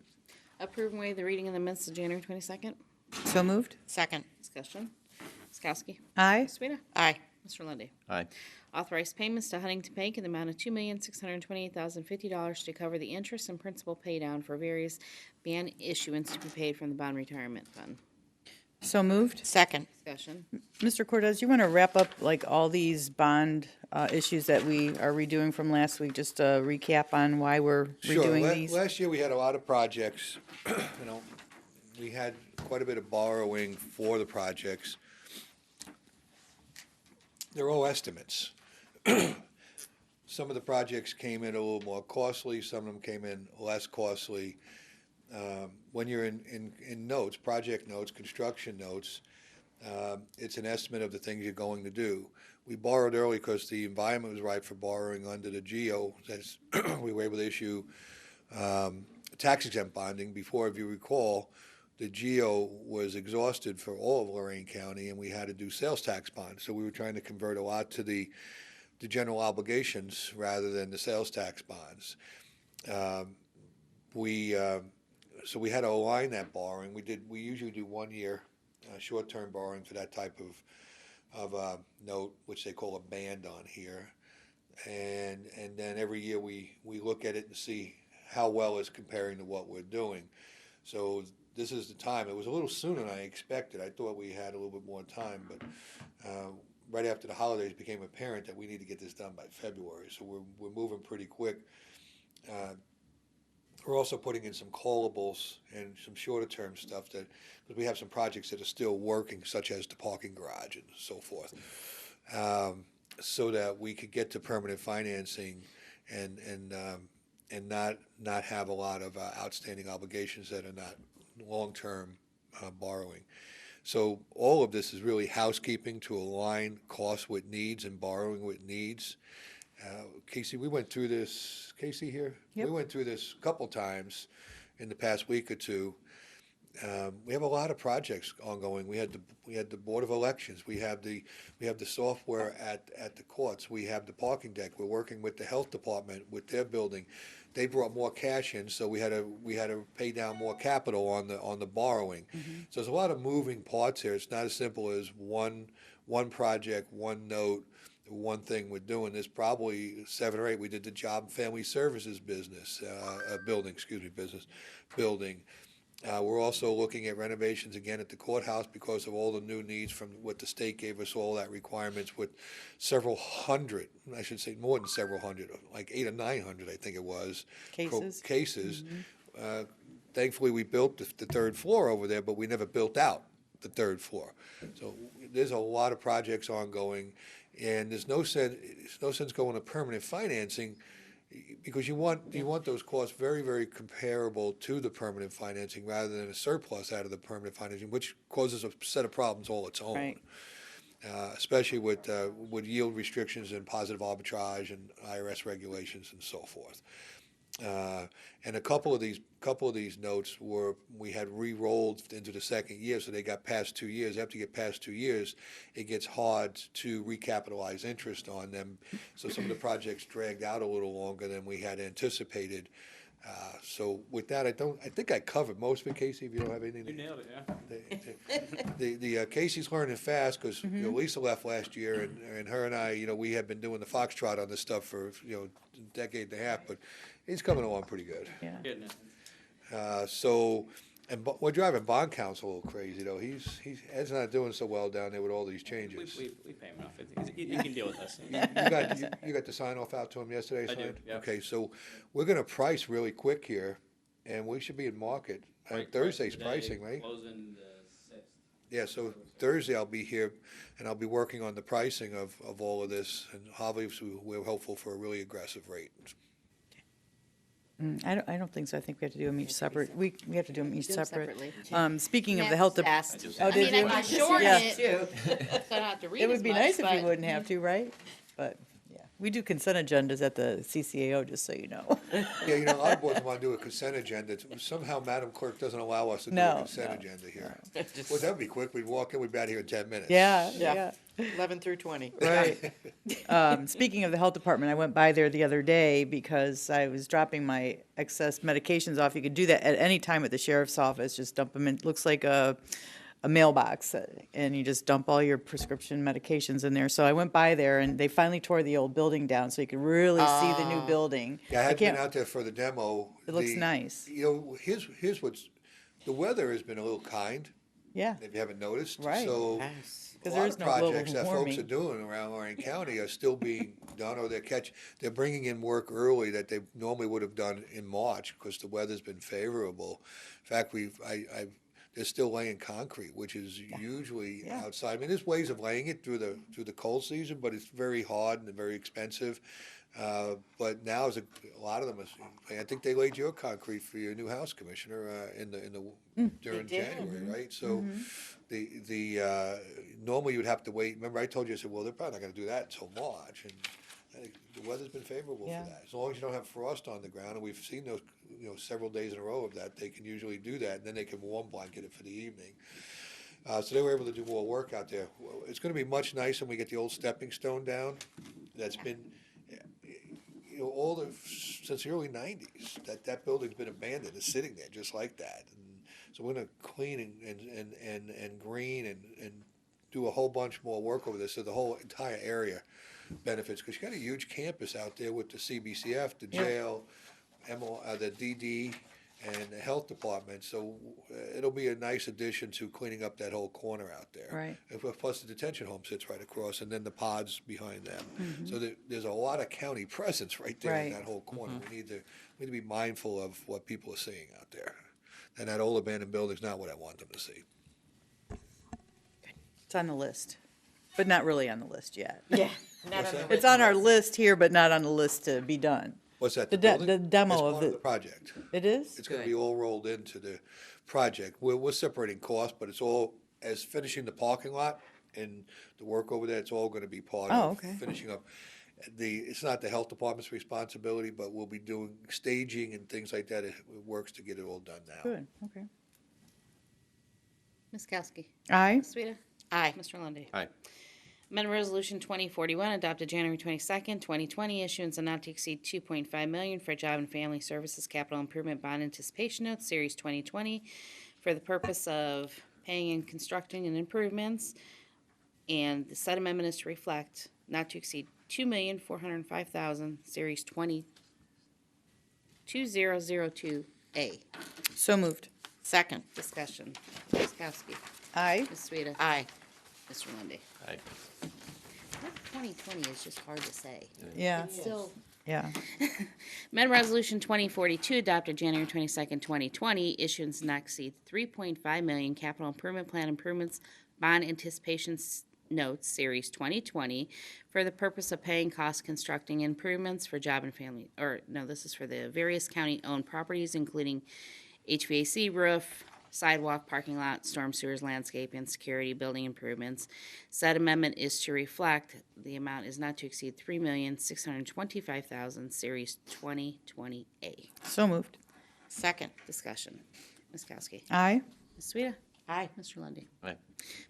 Approve and waive the reading of the minutes of January 22nd. So moved? Second. Discussion. Ms. Kowski. Aye. Ms. Sweda. Aye. Mr. Lundy. Aye. Authorize payments to Huntington Bank in the amount of $2,628,050 to cover the interest and principal paydown for various bond issuance to be paid from the bond retirement fund. So moved? Second. Discussion. Mr. Cortez, you want to wrap up like all these bond issues that we are redoing from last week? Just a recap on why we're redoing these? Last year, we had a lot of projects, you know, we had quite a bit of borrowing for the projects. They're all estimates. Some of the projects came in a little more costly, some of them came in less costly. When you're in notes, project notes, construction notes, it's an estimate of the things you're going to do. We borrowed early because the environment was right for borrowing under the GEO. We were able to issue tax exempt bonding before, if you recall, the GEO was exhausted for all of Lorain County, and we had to do sales tax bonds. So we were trying to convert a lot to the general obligations rather than the sales tax bonds. So we had to align that borrowing. We usually do 1 year short-term borrowing for that type of note, which they call a band on here. And then every year we look at it and see how well it's comparing to what we're doing. So this is the time. It was a little sooner than I expected. I thought we had a little bit more time, but right after the holidays, it became apparent that we need to get this done by February. So we're moving pretty quick. We're also putting in some callables and some shorter term stuff because we have some projects that are still working, such as the parking garage and so forth, so that we could get to permanent financing and not have a lot of outstanding obligations that are not long-term borrowing. So all of this is really housekeeping to align costs with needs and borrowing with needs. Casey, we went through this. Casey here? Yep. We went through this a couple times in the past week or two. We have a lot of projects ongoing. We had the Board of Elections. We have the software at the courts. We have the parking deck. We're working with the health department with their building. They brought more cash in, so we had to pay down more capital on the borrowing. So there's a lot of moving parts here. It's not as simple as one project, one note, one thing we're doing. There's probably 7 or 8. We did the Job and Family Services business building. We're also looking at renovations again at the courthouse because of all the new needs from what the state gave us, all that requirements with several hundred, I should say more than several hundred, like 800 or 900, I think it was. Cases. Thankfully, we built the 3rd floor over there, but we never built out the 3rd floor. So there's a lot of projects ongoing, and there's no sense going to permanent financing because you want those costs very, very comparable to the permanent financing rather than a surplus out of the permanent financing, which causes a set of problems all its own. Right. Especially with yield restrictions and positive arbitrage and IRS regulations and so forth. And a couple of these notes we had re-rolled into the 2nd year, so they got past 2 years. After you get past 2 years, it gets hard to recapitalize interest on them. So some of the projects dragged out a little longer than we had anticipated. So with that, I think I covered most of it, Casey. If you don't have anything, You nailed it, yeah. The Casey's learning fast because Lisa left last year, and her and I, we had been doing the foxtrot on this stuff for a decade and a half, but he's coming along pretty good. Yeah. Getting it. We're driving bond counsel a little crazy though. Ed's not doing so well down there with all these changes. We pay him enough. He can deal with us. You got the sign off out to him yesterday? I do, yeah. Okay, so we're going to price really quick here, and we should be in market. Thursday's pricing, right? Closing the 6th. Yeah, so Thursday I'll be here, and I'll be working on the pricing of all of this, and obviously we're hopeful for a really aggressive rate. I don't think so. I think we have to do them each separate. We have to do them each Do them separate. separately. Speaking of the health Asked. Oh, did you? I shortened Yeah. it too. So I don't have to read It as would be much, nice if you but- wouldn't have to, right? But, yeah. We do consent agendas at the CCAO, just so you know. Yeah, a lot of boards want to do a consent agenda. Somehow Madam Clerk doesn't allow us to do a No, consent no, agenda here. Well, that'd be quick. We'd walk in, we'd be out here in 10 minutes. Yeah. 11 through 20. Right. Speaking of the health department, I went by there the other day because I was dropping my excess medications off. You could do that at any time at the sheriff's office, just dump them in. It looks like a mailbox, and you just dump all your prescription medications in there. So I went by there, and they finally tore the old building down, so you could really see the new building. Yeah, I had been can't- out there for the demo. It looks nice. Here's what's, the weather has been a little kind, Yeah, if you haven't noticed. Right. So Yes. a 'Cause lot there of is no global projects that folks warming. are doing around Lorain County are still being done, or they're bringing in work early that they normally would have done in March because the weather's been favorable. In fact, they're still laying concrete, which is usually Yeah. outside. I mean, there's ways of laying it through the cold season, but it's very hard and very expensive. But now a lot of them I think they laid your concrete for your new house, Commissioner, during They did. January, right? So normally you'd have to wait. Remember, I told you, I said, well, they're probably not going to do that until March, and I think the weather's been favorable Yeah. for that. As long as you don't have frost on the ground, and we've seen those, several days in a row of that, they can usually do that, and then they can warm blanket it for the evening. So they were able to do more work out there. Well, it's gonna be much nicer when we get the old stepping stone down. That's been, since the early nineties, that building's been abandoned, it's sitting there just like that. And so we're gonna clean and green and do a whole bunch more work over this, so the whole entire area benefits, because you got a huge campus out there with the CBCF, the jail, the DD, and the health department, so it'll be a nice addition to cleaning up that whole corner out there. Right. Plus the detention home sits right across, and then the pods behind them. So there's a lot of county presence right there in Right. that whole corner. We need to be mindful of what people are seeing out there. And that old abandoned building's not what I want them to see. It's on the list, but not really on the list yet. Yeah. Not on the It's on our list here, but not on the list to be done. What's that, The the de- building? the demo It's of part the- the project. It is? It's gonna be all rolled into the project. We're separating costs, but it's all, as finishing the parking lot and the work over there, it's all gonna be part Oh, of okay. finishing up. It's not the health department's responsibility, but we'll be doing staging and things like that. It works to get it all done now. Good, okay. Ms. Kowski. Aye. Ms. Sweda. Aye. Mr. Lundy. Aye. Amendment Resolution 2041, adopted January 22nd, 2020, issuance of not to exceed $2.5 million for Job and Family Services Capital Improvement Bond Anticipation Notes, Series 2020, for the purpose of paying and constructing and improvements. And the said amendment is to reflect not to exceed $2,405,000, Series 2002A. So moved. Second. Discussion. Ms. Kowski. Aye. Ms. Sweda. Aye. Mr. Lundy. Aye. 2020 is just hard to say. Yeah, Still. yeah. Amendment Resolution 2042, adopted January 22nd, 2020, issuance not exceed $3.5 million capital improvement plan improvements bond anticipation notes, Series 2020, for the purpose of paying costs constructing improvements for job and family, this is for the various county-owned properties, including HVAC, roof, sidewalk, parking lot, storm sewers, landscape, and security building improvements. Said amendment is to reflect the amount is not to exceed $3,625,000, Series 2020A. So moved. Second. Discussion. Ms. Kowski. Aye. Ms. Sweda. Aye. Mr. Lundy. Aye.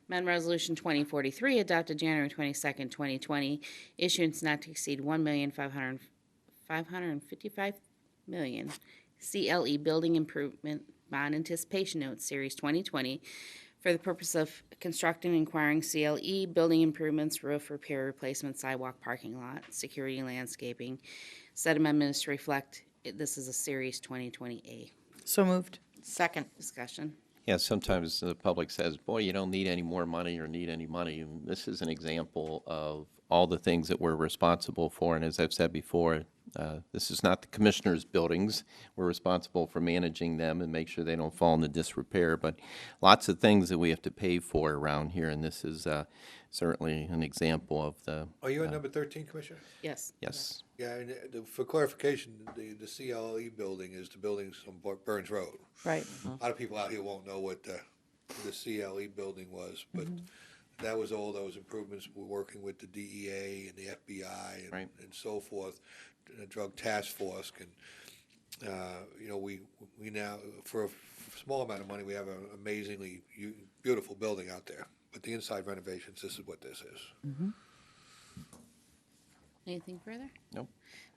Amendment Resolution 2043, adopted January 22nd, 2020, issuance not to exceed $1,555,000 CLE Building Improvement Bond Anticipation Notes, Series 2020, for the purpose of constructing and acquiring CLE building improvements, roof repair, replacement, sidewalk, parking lot, security, and landscaping. Said amendment is to reflect, this is a Series 2020A. So moved. Second. Discussion. Yeah, sometimes the public says, boy, you don't need any more money or need any money. And this is an example of all the things that we're responsible for. And as I've said before, this is not the commissioner's buildings. We're responsible for managing them and make sure they don't fall into disrepair. But lots of things that we have to pay for around here, and this is certainly an example of the, Are you on number 13, Commissioner? Yes. yes. Yeah, and for clarification, the CLE building is the buildings on Burns Road. Right. A lot of people out here won't know what the CLE building was, but that was all those improvements. We're working with the DEA and the FBI Right. and so forth. The Drug Task Force can, we now, for a small amount of money, we have an amazingly beautiful building out there. But the inside renovations, this is what this is. Anything further? Nope.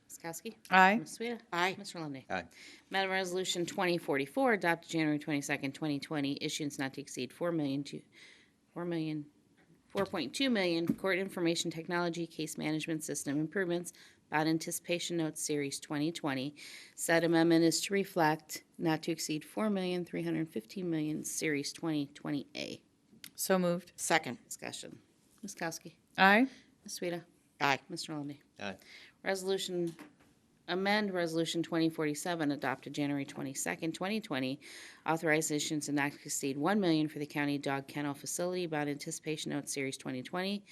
Ms. Kowski. Aye. Ms. Sweda. Aye. Mr. Lundy. Aye. Madam Resolution 2044, adopted January 22nd, 2020, issuance not to exceed $4.2 million, court information technology case management system improvements, bond anticipation notes, Series 2020. Said amendment is to reflect not to exceed $4,315,000, Series 2020A. So moved. Second. Discussion. Ms. Kowski. Aye. Ms. Sweda. Aye. Mr. Lundy. Aye. Amend Resolution 2047, adopted January 22nd, 2020, authorize issuance of not to exceed $1 million for the county dog kennel facility bond anticipation note, Series 2020.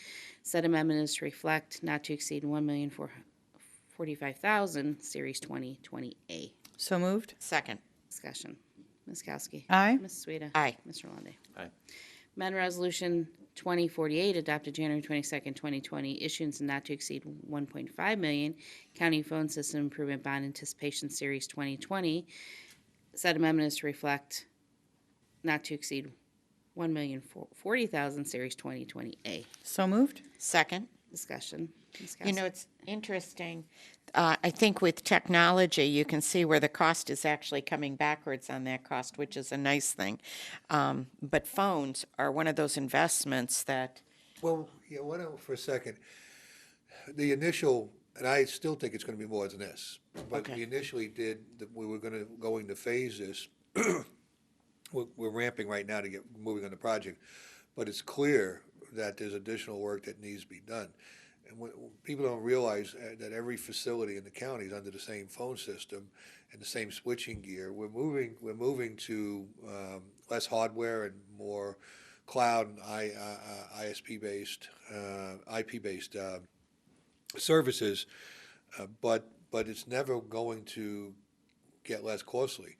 Said amendment is to reflect not to exceed $1,445,000, Series 2020A. So moved. Second. Discussion. Ms. Kowski. Aye. Ms. Sweda. Aye. Mr. Lundy. Aye. Amend Resolution 2048, adopted January 22nd, 2020, issuance not to exceed 1.5 million, county phone system improvement bond anticipation series 2020. Said amendment is to reflect not to exceed 1,040,000 series 2020A. So moved. Second. Discussion. Ms. You know, Kowski. it's interesting. I think with technology, you can see where the cost is actually coming backwards on that cost, which is a nice thing. But phones are one of those investments that, Well, yeah, why don't, for a second, the initial, and I still think it's gonna be more than this, but Okay. we initially we were going to phase this. We're ramping right now to get moving on the project, but it's clear that there's additional work that needs to be done. And people don't realize that every facility in the county is under the same phone system and the same switching gear. We're moving to less hardware and more cloud and ISP-based, IP-based services, but it's never going to get less costly.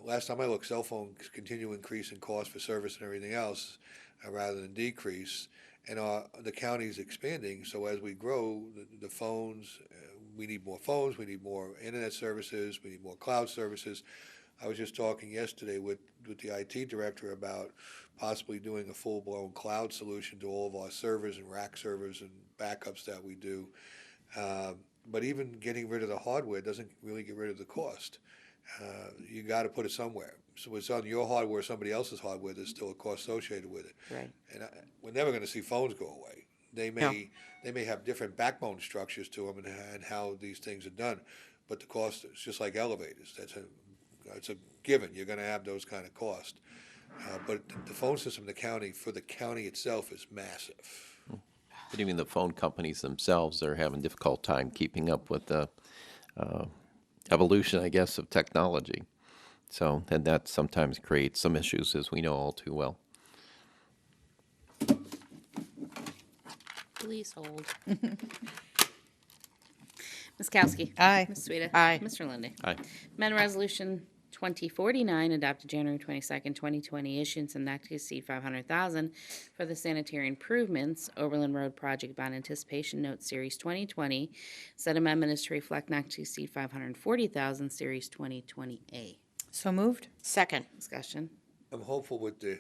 Last time I looked, cell phones continue to increase in cost for service and everything else rather than decrease. And the county is expanding, so as we grow, the phones, we need more phones, we need more internet services, we need more cloud services. I was just talking yesterday with the IT director about possibly doing a full-blown cloud solution to all of our servers and rack servers and backups that we do. But even getting rid of the hardware doesn't really get rid of the cost. You got to put it somewhere. So it's on your hardware or somebody else's hardware, there's still a cost associated with it. right. And we're never going to see phones go away. They may have different backbone structures to them and how these things are done, but the cost is just like elevators. It's a given. You're going to have those kind of costs. But the phone system in the county, for the county itself, is massive. But even the phone companies themselves are having a difficult time keeping up with the evolution, I guess, of technology. So, and that sometimes creates some issues, as we know all too well. Please hold. Ms. Kowski. Aye. Ms. Sweda. Aye. Mr. Lundy. Aye. Amendment Resolution 2049, adopted January 22nd, 2020, issuance and not to exceed 500,000 for the sanitary improvements, Overland Road Project Bond Anticipation Note Series 2020. Said amendment is to reflect not to exceed 540,000 Series 2020A. So moved. Second. Discussion. I'm hopeful with the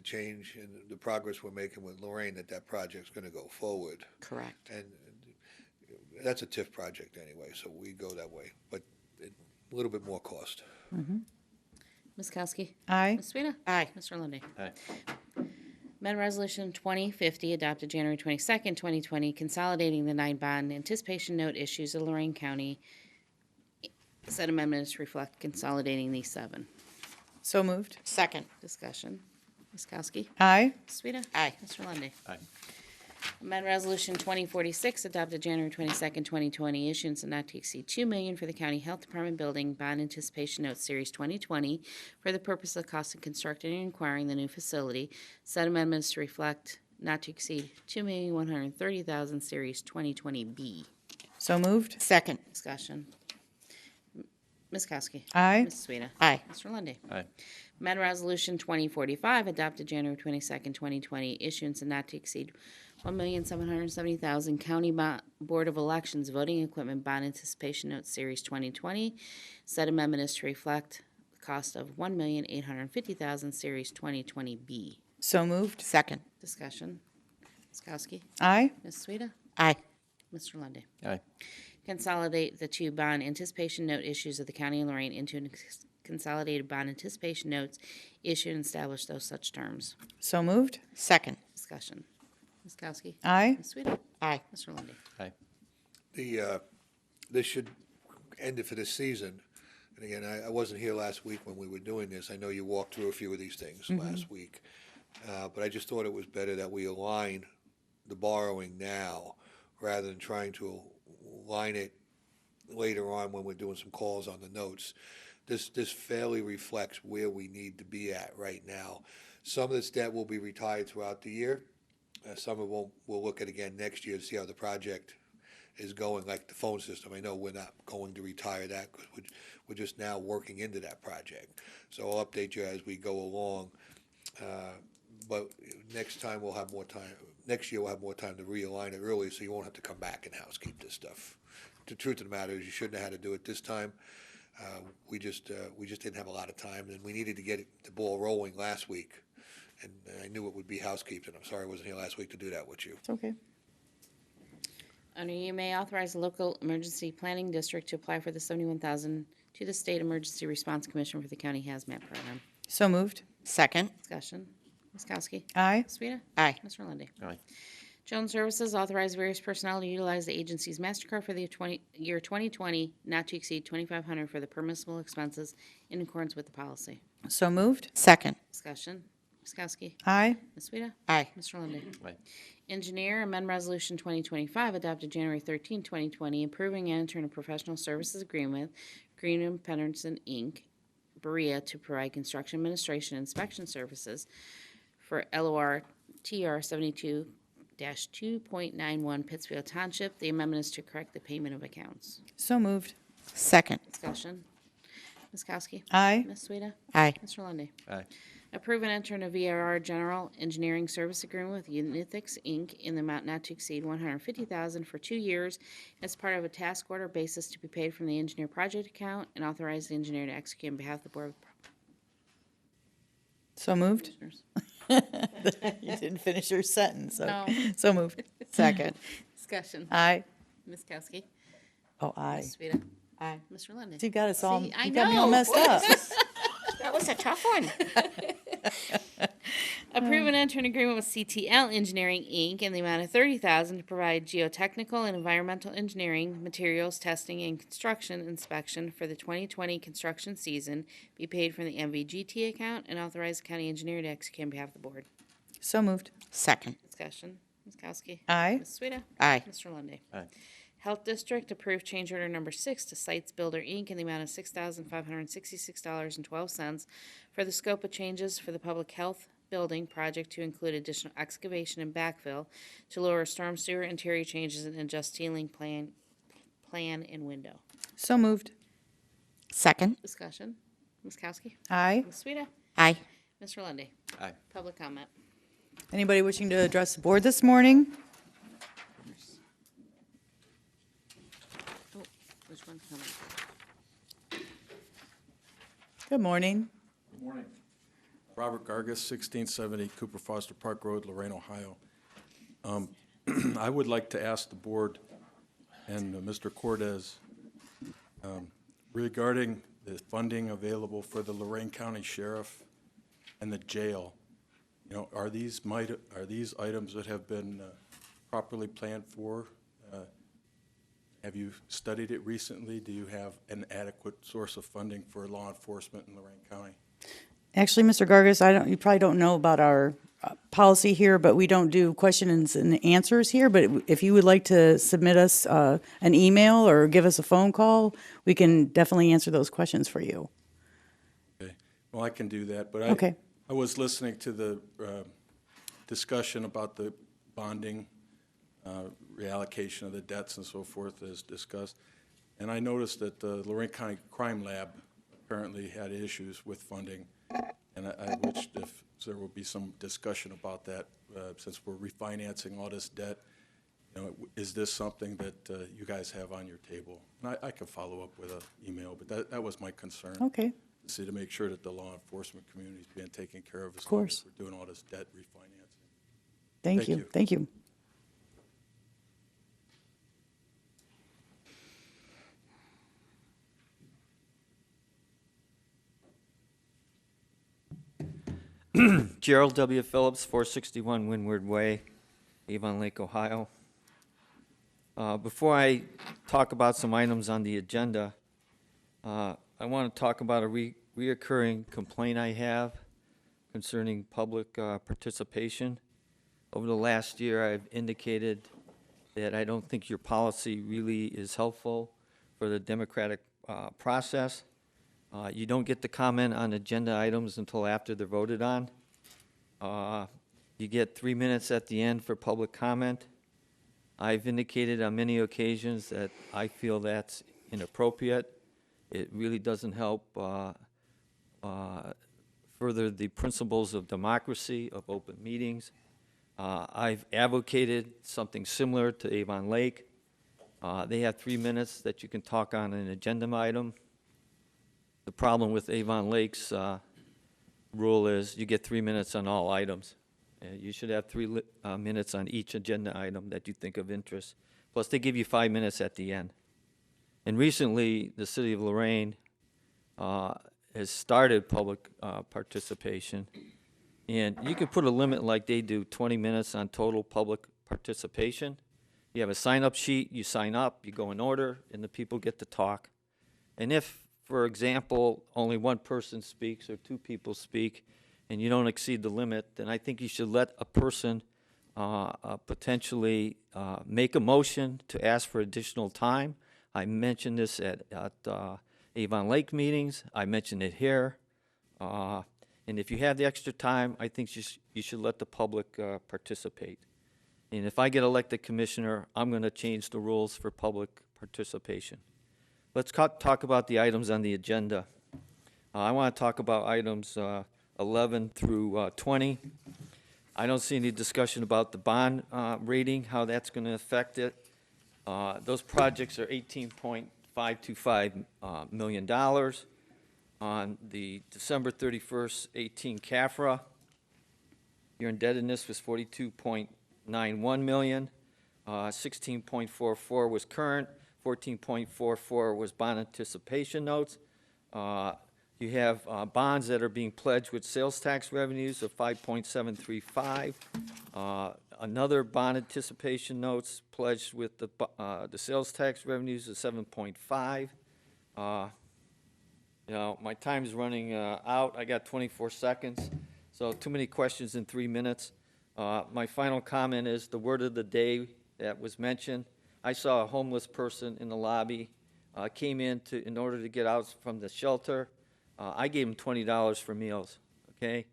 change and the progress we're making with Lorain that project's going to go forward. Correct. And that's a TIF project anyway, so we go that way, but a little bit more cost. Ms. Kowski. Aye. Ms. Sweda. Aye. Mr. Lundy. Aye. Amendment Resolution 2050, adopted January 22nd, 2020, consolidating the 9 bond anticipation note issues of Lorain County. Said amendment is to reflect consolidating these 7. So moved. Second. Discussion. Ms. Kowski. Aye. Ms. Sweda. Aye. Mr. Lundy. Aye. Amendment Resolution 2046, adopted January 22nd, 2020, issuance and not to exceed $2 million for the County Health Department Building Bond Anticipation Note Series 2020 for the purpose of cost of constructing and acquiring the new facility. Said amendments to reflect not to exceed $2,130,000 Series 2020B. So moved. Second. Discussion. Ms. Kowski. Aye. Ms. Sweda. Aye. Mr. Lundy. Aye. Amendment Resolution 2045, adopted January 22nd, 2020, issuance and not to exceed $1,770,000 County Board of Elections Voting Equipment Bond Anticipation Note Series 2020. Said amendment is to reflect the cost of $1,850,000 Series 2020B. So moved. Second. Discussion. Ms. Kowski. Aye. Ms. Sweda. Aye. Mr. Lundy. Aye. Consolidate the 2 bond anticipation note issues of the County of Lorain into consolidated bond anticipation notes issued and establish those such terms. So moved. Second. Discussion. Ms. Kowski. Aye. Ms. Sweda. Aye. Mr. Lundy. Aye. This should end it for this season. And again, I wasn't here last week when we were doing this. I know you walked through a few of these things last week. But I just thought it was better that we align the borrowing now rather than trying to align it later on when we're doing some calls on the notes. This fairly reflects where we need to be at right now. Some of this debt will be retired throughout the year. Some of it we'll look at again next year to see how the project is going, like the phone system. I know we're not going to retire that because we're just now working into that project. So I'll update you as we go along. but next time we'll have more time, next year we'll have more time to realign it early, so you won't have to come back and housekeep this stuff. The truth of the matter is, you shouldn't have had to do it this time. We just didn't have a lot of time, and we needed to get the ball rolling last week. And I knew it would be housekeeping. I'm sorry I wasn't here last week to do that with you. It's okay. Under you may authorize the local emergency planning district to apply for the $71,000 to the State Emergency Response Commission for the county hazmat program. So moved. Second. Discussion. Ms. Kowski. Aye. Ms. Sweda. Aye. Mr. Lundy. Aye. Children's Services authorize various personnel to utilize the agency's MasterCard for the year 2020, not to exceed $2,500 for the permissible expenses in accordance with the policy. So moved. Second. Discussion. Ms. Kowski. Aye. Ms. Sweda. Aye. Mr. Lundy. Aye. Engineer, amend Resolution 2025, adopted January 13, 2020, approving and entering a professional services agreement, Greenham Pedersen, Inc., Berea, to provide construction administration inspection services for LOR TR 72-2.91 Pittsfield Township. The amendment is to correct the payment of accounts. So moved. Second. Discussion. Ms. Kowski. Aye. Ms. Sweda. Aye. Mr. Lundy. Aye. Approve and enter a VRR General Engineering Service Agreement with Unithics, Inc. in the amount not to exceed $150,000 for 2 years as part of a task order basis to be paid from the engineer project account, and authorize the engineer to execute on behalf of the Board of So moved. Commissioners. You didn't finish your sentence. No. So moved. Second. Discussion. Aye. Ms. Kowski. Oh, aye. Ms. Sweda. Aye. Mr. London. You got us all, See, I you got me all know. messed up. That was a tough one. Approve and enter an agreement with CTL Engineering, Inc. in the amount of $30,000 to provide geotechnical and environmental engineering, materials testing, and construction inspection for the 2020 construction season, be paid from the MVGT account, and authorize the county engineer to execute on behalf of the board. So moved. Second. Discussion. Ms. Kowski. Aye. Ms. Sweda. Aye. Mr. Lundy. Aye. Health District approved change order number 6 to Sites Builder, Inc. in the amount of $6,566.12 for the scope of changes for the public health building project to include additional excavation and backfill to lower storm sewer interior changes and adjust ceiling plan and window. So moved. Second. Discussion. Ms. Kowski. Aye. Ms. Sweda. Aye. Mr. Lundy. Aye. Public comment. Anybody wishing to address the board this morning? Oh, which one's coming? Good morning. Morning. Robert Gargas, 1670 Cooper Foster Park Road, Lorain, Ohio. I would like to ask the board and Mr. Cortez regarding the funding available for the Lorain County Sheriff and the jail. You know, are these items that have been properly planned for? Have you studied it recently? Do you have an adequate source of funding for law enforcement in Lorain County? Actually, Mr. Gargas, you probably don't know about our policy here, but we don't do questions and answers here. But if you would like to submit us an email or give us a phone call, we can definitely answer those questions for you. Okay. Well, I can do that, but Okay. I was listening to the discussion about the bonding, reallocation of the debts and so forth as discussed, and I noticed that the Lorain County Crime Lab apparently had issues with funding, and I wished if there would be some discussion about that, since we're refinancing all this debt. You know, is this something that you guys have on your table? And I can follow up with an email, but that was my concern. Okay. See, to make sure that the law enforcement community is being taken care of as long course. as we're doing all this debt refinancing. Thank Thank you. you. Thank you. Gerald W. Phillips, 461 Windward Way, Avon Lake, Ohio. Before I talk about some items on the agenda, I want to talk about a reoccurring complaint I have concerning public participation. Over the last year, I've indicated that I don't think your policy really is helpful for the democratic process. You don't get to comment on agenda items until after they're voted on. You get 3 minutes at the end for public comment. I've indicated on many occasions that I feel that's inappropriate. It really doesn't help further the principles of democracy, of open meetings. I've advocated something similar to Avon Lake. They have 3 minutes that you can talk on an agenda item. The problem with Avon Lake's rule is you get 3 minutes on all items. You should have 3 minutes on each agenda item that you think of interest. Plus, they give you 5 minutes at the end. And recently, the city of Lorain has started public participation. And you can put a limit like they do, 20 minutes on total public participation. You have a sign-up sheet, you sign up, you go in order, and the people get to talk. And if, for example, only one person speaks or 2 people speak, and you don't exceed the limit, then I think you should let a person potentially make a motion to ask for additional time. I mentioned this at Avon Lake meetings. I mentioned it here. And if you have the extra time, I think you should let the public participate. And if I get elected commissioner, I'm going to change the rules for public participation. Let's talk about the items on the agenda. I want to talk about items 11 through 20. I don't see any discussion about the bond rating, how that's going to affect it. Those projects are $18.525 million. On the December 31st, 18 CAFRA, your indebtedness was $42.91 million. 16.44 was current. 14.44 was bond anticipation notes. You have bonds that are being pledged with sales tax revenues of 5.735. Another bond anticipation notes pledged with the sales tax revenues of 7.5. My time is running out. I got 24 seconds, so too many questions in 3 minutes. My final comment is the word of the day that was mentioned. I saw a homeless person in the lobby, came in order to get out from the shelter. I gave him $20 for meals, okay?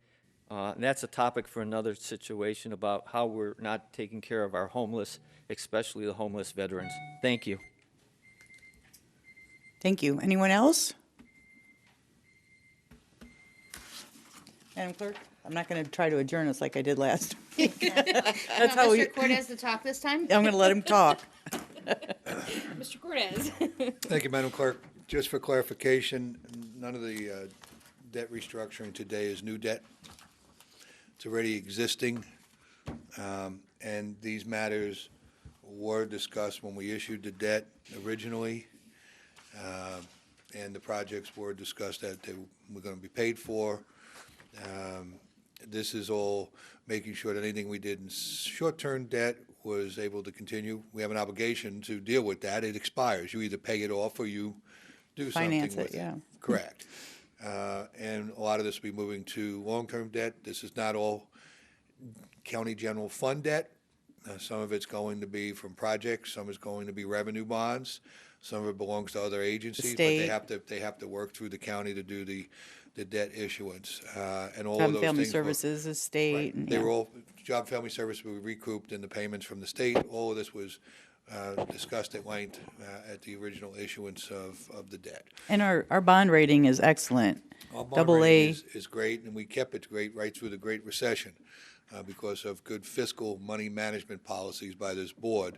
And that's a topic for another situation about how we're not taking care of our homeless, especially the homeless veterans. Thank you. Thank you. Anyone else? Madam Clerk, I'm not going to try to adjourn us like I did last week. That's how we. Mr. Cortez to talk this time? I'm going to let him talk. Mr. Cortez. Thank you, Madam Clerk. Just for clarification, none of the debt restructuring today is new debt. It's already existing, and these matters were discussed when we issued the debt originally, and the projects were discussed that they were going to be paid for. This is all making sure that anything we did in short-term debt was able to continue. We have an obligation to deal with that. It expires. You either pay it off or you do Finance something with it, yeah. Correct. And a lot of this will be moving to long-term debt. This is not all county general fund debt. Some of it's going to be from projects. Some is going to be revenue bonds. Some of it belongs to other agencies, but they have to work through the county to do the debt issuance, and all of those Family things. Services, the state. Right. And, They yeah. were all, Job Family Service were recouped in the payments from the state. All of this was discussed at length at the original issuance of the debt. And our bond rating is excellent. Our bond Double rating A. is great, and we kept it great right through the Great Recession because of good fiscal money management policies by this board.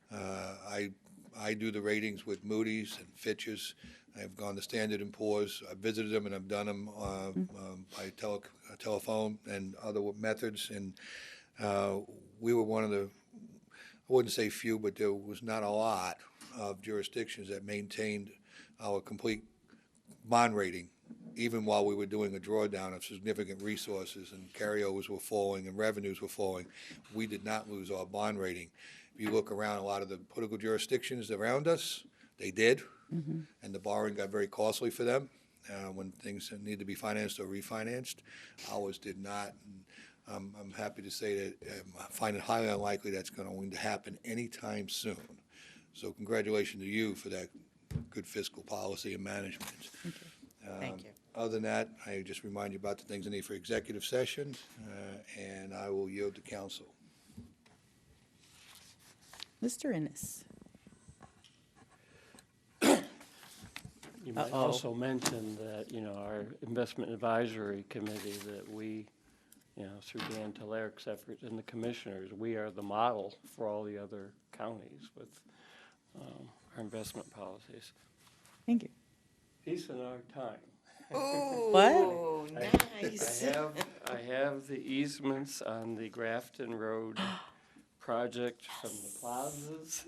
I do the ratings with Moody's and Fitch's. I've gone to Standard & Poor's. I've visited them, and I've done them by telephone and other methods. And we were one of the, I wouldn't say few, but there was not a lot of jurisdictions that maintained our complete bond rating, even while we were doing a drawdown of significant resources and carryovers were falling and revenues were falling. We did not lose our bond rating. If you look around a lot of the political jurisdictions around us, they did. Mm-hmm. And the borrowing got very costly for them when things need to be financed or refinanced. Ours did not. And I'm happy to say that I find it highly unlikely that's going to happen anytime soon. So congratulations to you for that good fiscal policy and management. Thank you. Other than that, I just remind you about the things I need for executive session, and I will yield to council. Mr. Innes. You might also mention that, our investment advisory committee that we, through Dan Talerk's efforts and the commissioners, we are the model for all the other counties with our investment policies. Thank you. Peace in our time. What? Nice. I have the easements on the Grafton Road project from the plazas.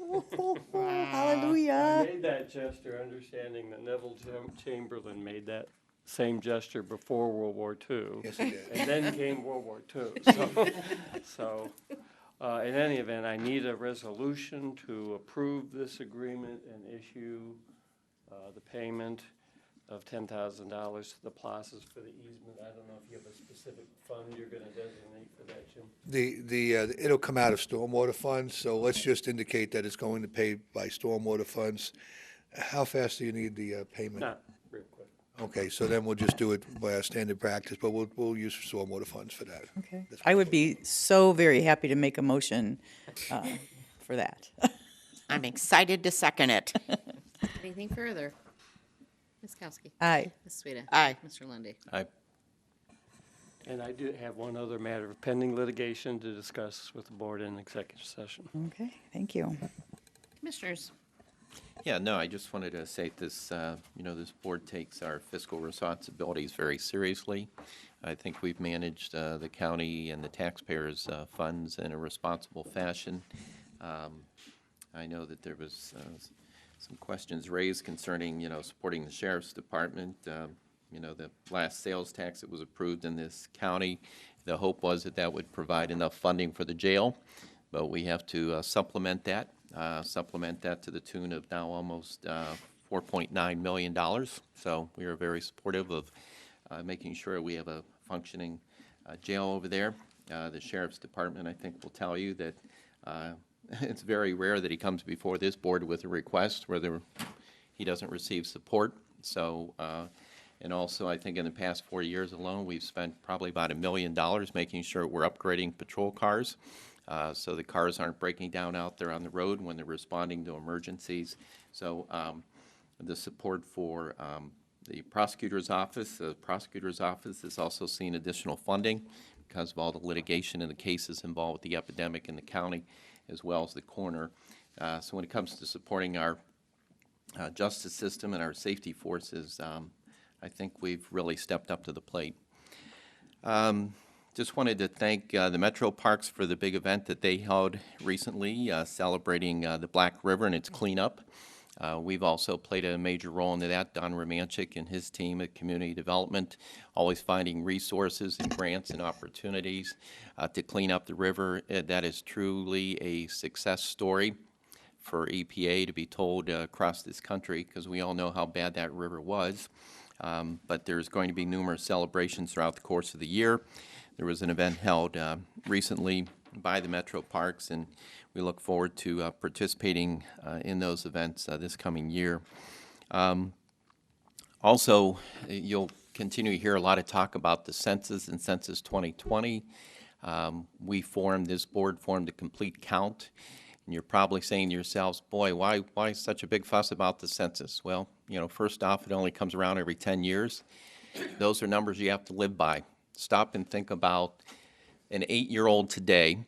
I Hallelujah. made that gesture understanding that Neville Chamberlain made that same gesture before World War II. Yes, he did. And then came World War II. So in any event, I need a resolution to approve this agreement and issue the payment of $10,000 to the plazas for the easement. I don't know if you have a specific fund you're going to designate for that, Jim. It'll come out of stormwater funds, so let's just indicate that it's going to pay by stormwater funds. How fast do you need the payment? Not real quick. Okay, so then we'll just do it by our standard practice, but we'll use stormwater funds for that. Okay. I would be so very happy to make a motion for that. I'm excited to second it. Anything further? Ms. Kowski. Aye. Ms. Sweda. Aye. Mr. Lundy. And I do have one other matter of pending litigation to discuss with the board in executive session. Okay, thank you. Commissioners. Yeah, no, I just wanted to say this, this board takes our fiscal responsibilities very seriously. I think we've managed the county and the taxpayers' funds in a responsible fashion. I know that there was some questions raised concerning, supporting the sheriff's department. The last sales tax that was approved in this county, the hope was that that would provide enough funding for the jail, but we have to supplement that to the tune of now almost $4.9 million. So we are very supportive of making sure we have a functioning jail over there. The sheriff's department, I think, will tell you that it's very rare that he comes before this board with a request where he doesn't receive support. So, and also I think in the past 4 years alone, we've spent probably about $1 million making sure we're upgrading patrol cars so the cars aren't breaking down out there on the road when they're responding to emergencies. So the support for the prosecutor's office has also seen additional funding because of all the litigation and the cases involved with the epidemic in the county, as well as the coroner. So when it comes to supporting our justice system and our safety forces, I think we've really stepped up to the plate. Just wanted to thank the Metro Parks for the big event that they held recently, celebrating the Black River and its cleanup. We've also played a major role in that. Don Romanchik and his team at Community Development, always finding resources and grants and opportunities to clean up the river. That is truly a success story for EPA to be told across this country, because we all know how bad that river was. But there's going to be numerous celebrations throughout the course of the year. There was an event held recently by the Metro Parks, and we look forward to participating in those events this coming year. Also, you'll continue to hear a lot of talk about the census and Census 2020. This board formed a complete count, and you're probably saying to yourselves, boy, why such a big fuss about the census? Well, first off, it only comes around every 10 years. Those are numbers you have to live by. Stop and think about an 8-year-old today.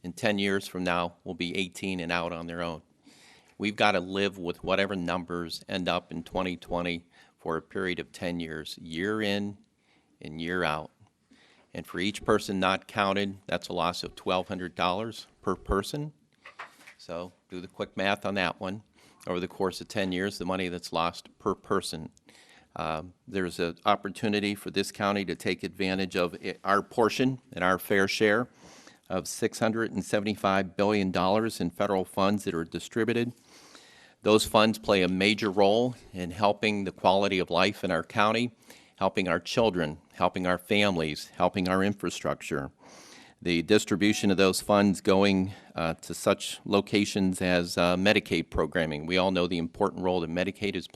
In 10 years from now, will be 18 and out on their own. We've got to live with whatever numbers end up in 2020 for a period of 10 years, year in and year out. And for each person not counted, that's a loss of $1,200 per person. So do the quick math on that one. Over the course of 10 years, the money that's lost per person. There's an opportunity for this county to take advantage of our portion and our fair share of $675 billion in federal funds that are distributed. Those funds play a major role in helping the quality of life in our county, helping our children, helping our families, helping our infrastructure. The distribution of those funds going to such locations as Medicaid programming. We all know the important role that Medicaid has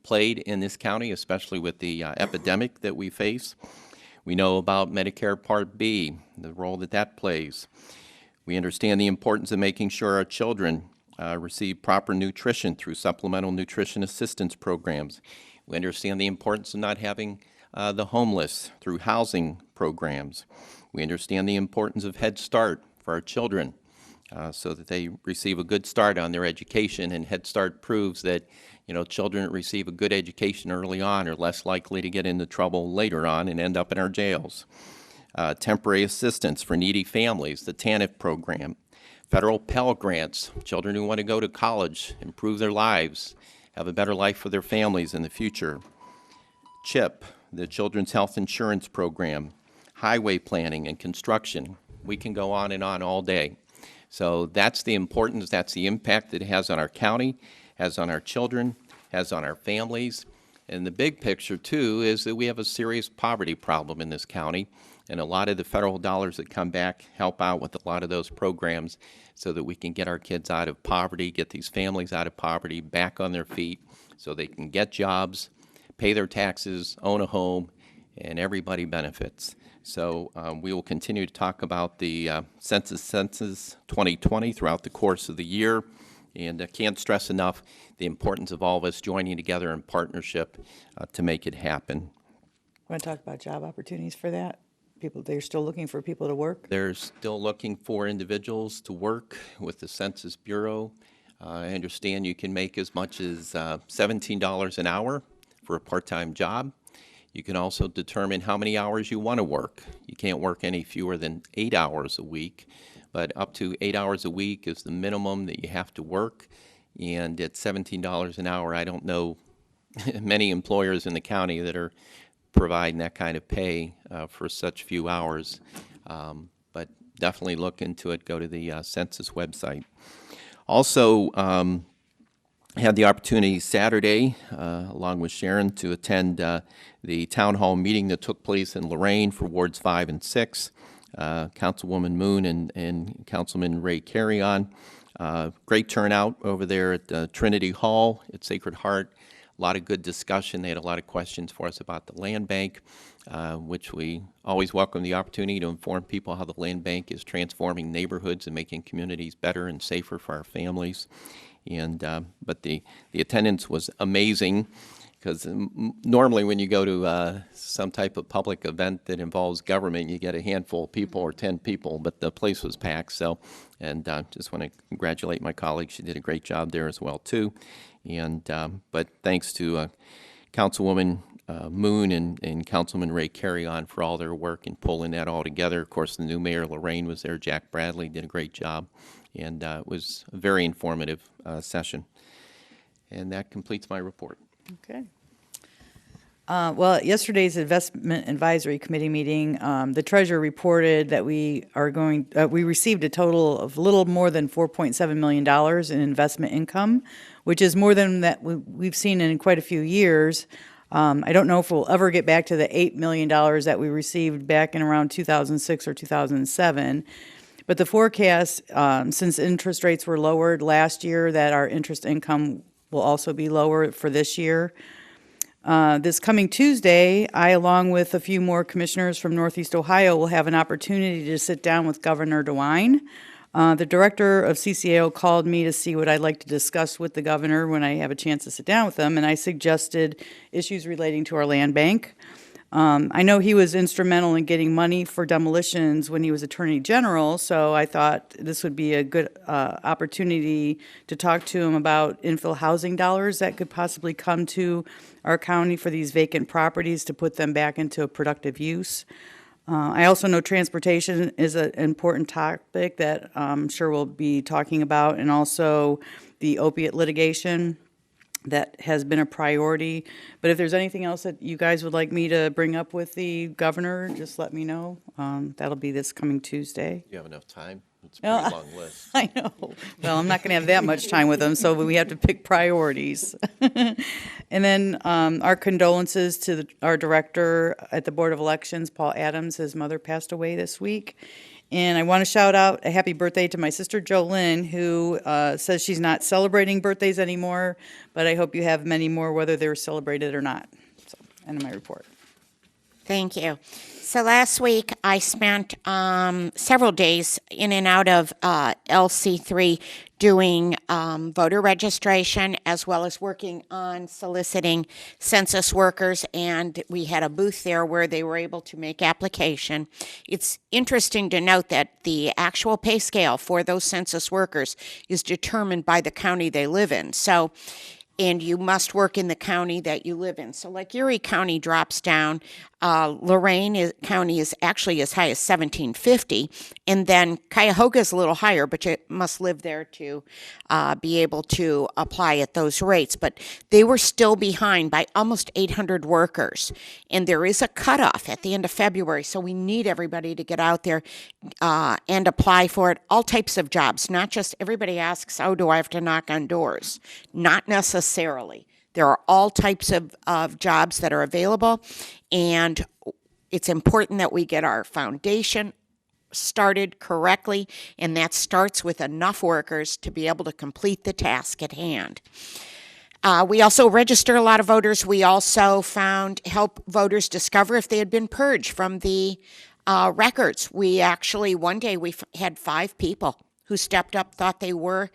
played in this county, especially with the epidemic that we face. We know about Medicare Part B, the role that that plays. We understand the importance of making sure our children receive proper nutrition through supplemental nutrition assistance programs. We understand the importance of not having the homeless through housing programs. We understand the importance of Head Start for our children so that they receive a good start on their education, and Head Start proves that children that receive a good education early on are less likely to get into trouble later on and end up in our jails. Temporary assistance for needy families, the TANIF program. Federal Pell Grants, children who want to go to college, improve their lives, have a better life for their families in the future. CHIP, the Children's Health Insurance Program. Highway planning and construction. We can go on and on all day. So that's the importance, that's the impact that it has on our county, has on our children, has on our families. And the big picture, too, is that we have a serious poverty problem in this county, and a lot of the federal dollars that come back help out with a lot of those programs so that we can get our kids out of poverty, get these families out of poverty, back on their feet, so they can get jobs, pay their taxes, own a home, and everybody benefits. So we will continue to talk about the Census 2020 throughout the course of the year. And I can't stress enough the importance of all of us joining together in partnership to make it happen. Want to talk about job opportunities for that? They're still looking for people to work? They're still looking for individuals to work with the Census Bureau. I understand you can make as much as $17 an hour for a part-time job. You can also determine how many hours you want to work. You can't work any fewer than 8 hours a week, but up to 8 hours a week is the minimum that you have to work. And at $17 an hour, I don't know many employers in the county that are providing that kind of pay for such few hours. But definitely look into it. Go to the Census website. Also, had the opportunity Saturday, along with Sharon, to attend the town hall meeting that took place in Lorain for Wards 5 and 6. Councilwoman Moon and Councilman Ray Carrion. Great turnout over there at Trinity Hall at Sacred Heart. A lot of good discussion. They had a lot of questions for us about the land bank, which we always welcome the opportunity to inform people how the land bank is transforming neighborhoods and making communities better and safer for our families. And but the attendance was amazing, because normally when you go to some type of public event that involves government, you get a handful of people or 10 people, but the place was packed. So, and just want to congratulate my colleague. She did a great job there as well too. And but thanks to Councilwoman Moon and Councilman Ray Carrion for all their work in pulling that all together. Of course, the new mayor Lorain was there. Jack Bradley did a great job, and it was a very informative session. And that completes my report. Okay. Well, at yesterday's Investment Advisory Committee meeting, the treasurer reported that we received a total of a little more than $4.7 million in investment income, which is more than that we've seen in quite a few years. I don't know if we'll ever get back to the $8 million that we received back in around 2006 or 2007. But the forecast, since interest rates were lowered last year, that our interest income will also be lower for this year. This coming Tuesday, I, along with a few more commissioners from Northeast Ohio, will have an opportunity to sit down with Governor DeWine. The director of CCAO called me to see what I'd like to discuss with the governor when I have a chance to sit down with him, and I suggested issues relating to our land bank. I know he was instrumental in getting money for demolitions when he was Attorney General, so I thought this would be a good opportunity to talk to him about infill housing dollars that could possibly come to our county for these vacant properties to put them back into a productive use. I also know transportation is an important topic that I'm sure we'll be talking about, and also the opiate litigation. That has been a priority. But if there's anything else that you guys would like me to bring up with the governor, just let me know. That'll be this coming Tuesday. You have enough time? It's a pretty long list. I know. Well, I'm not going to have that much time with them, so we have to pick priorities. And then our condolences to our director at the Board of Elections, Paul Adams. His mother passed away this week. And I want to shout out a happy birthday to my sister, Jolynn, who says she's not celebrating birthdays anymore, but I hope you have many more, whether they're celebrated or not. So, end of my report. Thank you. So last week I spent several days in and out of LC3 doing voter registration as well as working on soliciting census workers, and we had a booth there where they were able to make application. It's interesting to note that the actual pay scale for those census workers is determined by the county they live in. So, and you must work in the county that you live in. So like Erie County drops down, Lorain County is actually as high as $17.50, and then Cuyahoga is a little higher, but you must live there to be able to apply at those rates. But they were still behind by almost 800 workers, and there is a cutoff at the end of February, so we need everybody to get out there and apply for it. All types of jobs, not just everybody asks, oh, do I have to knock on doors? Not necessarily. There are all types of jobs that are available, and it's important that we get our foundation started correctly, and that starts with enough workers to be able to complete the task at hand. We also register a lot of voters. We also help voters discover if they had been purged from the records. We actually, one day we had 5 people who stepped up, thought they were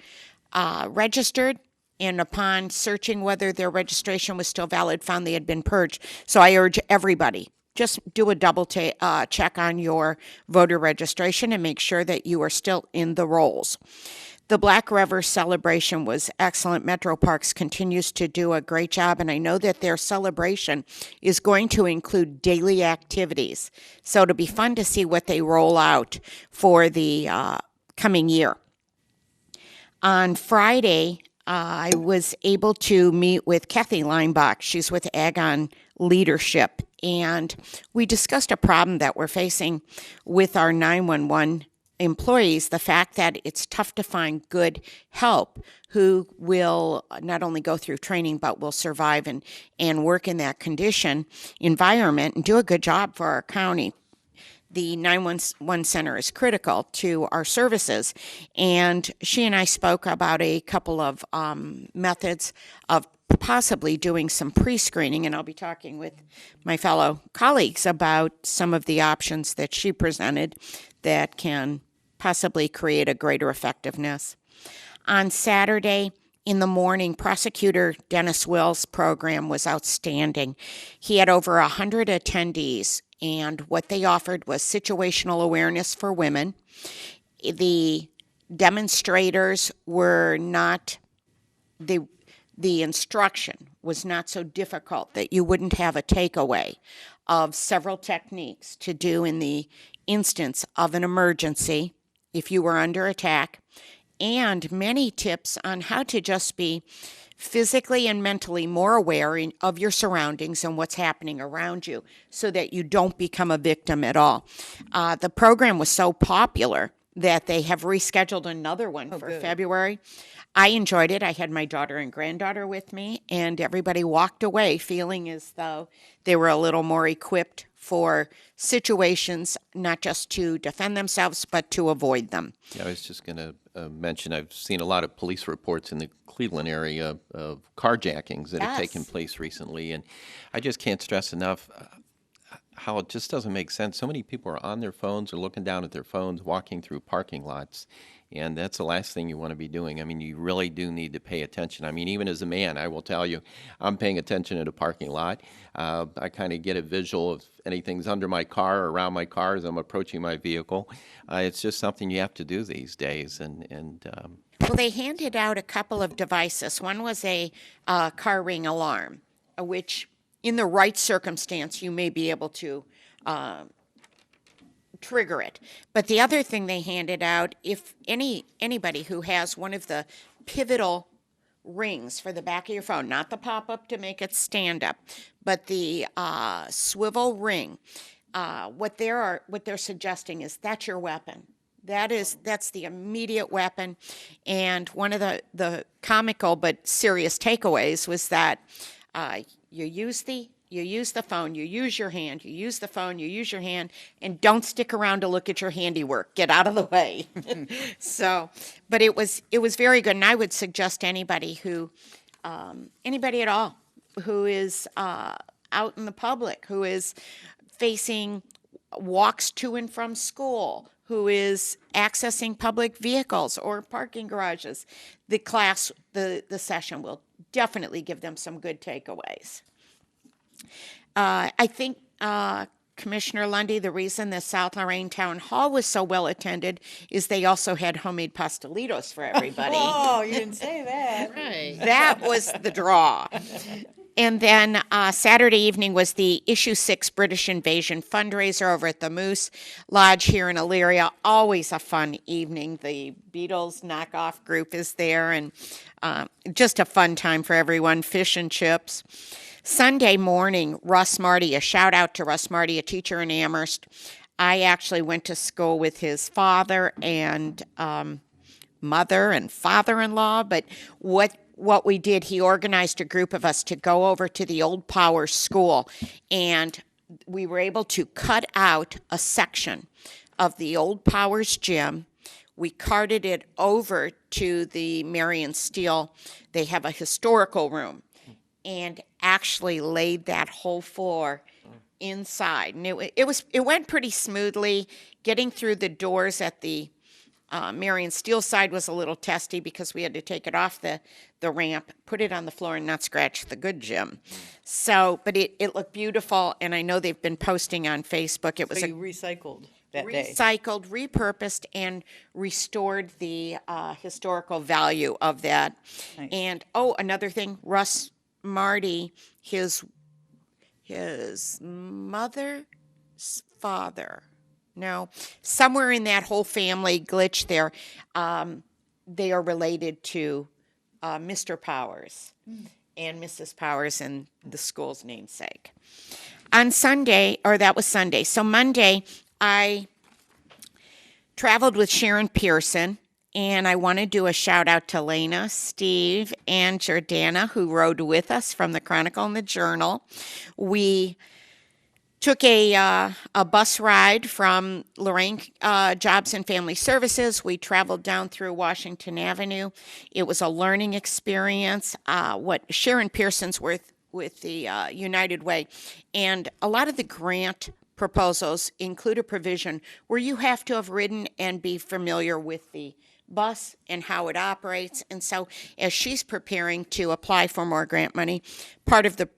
registered, and upon searching whether their registration was still valid, found they had been purged. So I urge everybody, just do a double check on your voter registration and make sure that you are still in the rolls. The Black River Celebration was excellent. Metro Parks continues to do a great job, and I know that their celebration is going to include daily activities. So it'll be fun to see what they roll out for the coming year. On Friday, I was able to meet with Kathy Leinbach. She's with Ag On Leadership, and we discussed a problem that we're facing with our 911 employees, the fact that it's tough to find good help who will not only go through training but will survive and work in that condition environment and do a good job for our county. The 911 center is critical to our services, and she and I spoke about a couple of methods of possibly doing some pre-screening, and I'll be talking with my fellow colleagues about some of the options that she presented that can possibly create a greater effectiveness. On Saturday in the morning, Prosecutor Dennis Will's program was outstanding. He had over 100 attendees, and what they offered was situational awareness for women. The demonstrators were not, the instruction was not so difficult that you wouldn't have a takeaway of several techniques to do in the instance of an emergency if you were under attack, and many tips on how to just be physically and mentally more aware of your surroundings and what's happening around you so that you don't become a victim at all. The program was so popular that they have rescheduled another one for February. I enjoyed it. I had my daughter and granddaughter with me, and everybody walked away feeling as though they were a little more equipped for situations, not just to defend themselves, but to avoid them. Yeah, I was just going to mention, I've seen a lot of police reports in the Cleveland area of carjackings that have taken place recently, and I just can't stress enough how it just doesn't make sense. So many people are on their phones or looking down at their phones, walking through parking lots, and that's the last thing you want to be doing. I mean, you really do need to pay attention. I mean, even as a man, I will tell you, I'm paying attention at a parking lot. I kind of get a visual of anything's under my car or around my car as I'm approaching my vehicle. It's just something you have to do these days. Well, they handed out a couple of devices. One was a car ring alarm, which in the right circumstance you may be able to trigger it. But the other thing they handed out, if anybody who has one of the pivotal rings for the back of your phone, not the pop-up to make it stand up, but the swivel ring, what they're suggesting is that's your weapon. That's the immediate weapon. And one of the comical but serious takeaways was that you use the phone, you use your hand, you use the phone, you use your hand, and don't stick around to look at your handiwork. Get out of the way. So, but it was very good, and I would suggest anybody at all who is out in the public, who is facing walks to and from school, who is accessing public vehicles or parking garages, the session will definitely give them some good takeaways. I think, Commissioner Lundy, the reason the South Lorain Town Hall was so well attended is they also had homemade pastelitos for everybody. Oh, you didn't say that. Right. That was the draw. And then Saturday evening was the Issue 6 British Invasion fundraiser over at the Moose Lodge here in Elyria. Always a fun evening. The Beatles knockoff group is there, and just a fun time for everyone. Fish and chips. Sunday morning, Russ Marty, a shout out to Russ Marty, a teacher in Amherst. I actually went to school with his father and mother and father-in-law, but what we did, he organized a group of us to go over to the old Powers School, and we were able to cut out a section of the old Powers gym. We carted it over to the Marion Steele. They have a historical room, and actually laid that whole floor inside. And it went pretty smoothly. Getting through the doors at the Marion Steele side was a little testy because we had to take it off the ramp, put it on the floor, and not scratch the good gym. So, but it looked beautiful, and I know they've been posting on Facebook. It was So you recycled that day. recycled, repurposed, and restored the historical value of that. Nice. And, another thing, Russ Marty, his mother's father, no, somewhere in that whole family glitch there, they are related to Mr. Powers and Mrs. Powers and the school's namesake. On Sunday, or that was Sunday, so Monday, I traveled with Sharon Pearson, and I want to do a shout out to Lena, Steve, and Jordana, who rode with us from the Chronicle and the Journal. We took a bus ride from Lorain Jobs and Family Services. We traveled down through Washington Avenue. It was a learning experience. What Sharon Pearson's with the United Way, and a lot of the grant proposals include a provision where you have to have ridden and be familiar with the bus and how it operates. And so as she's preparing to apply for more grant money, part of the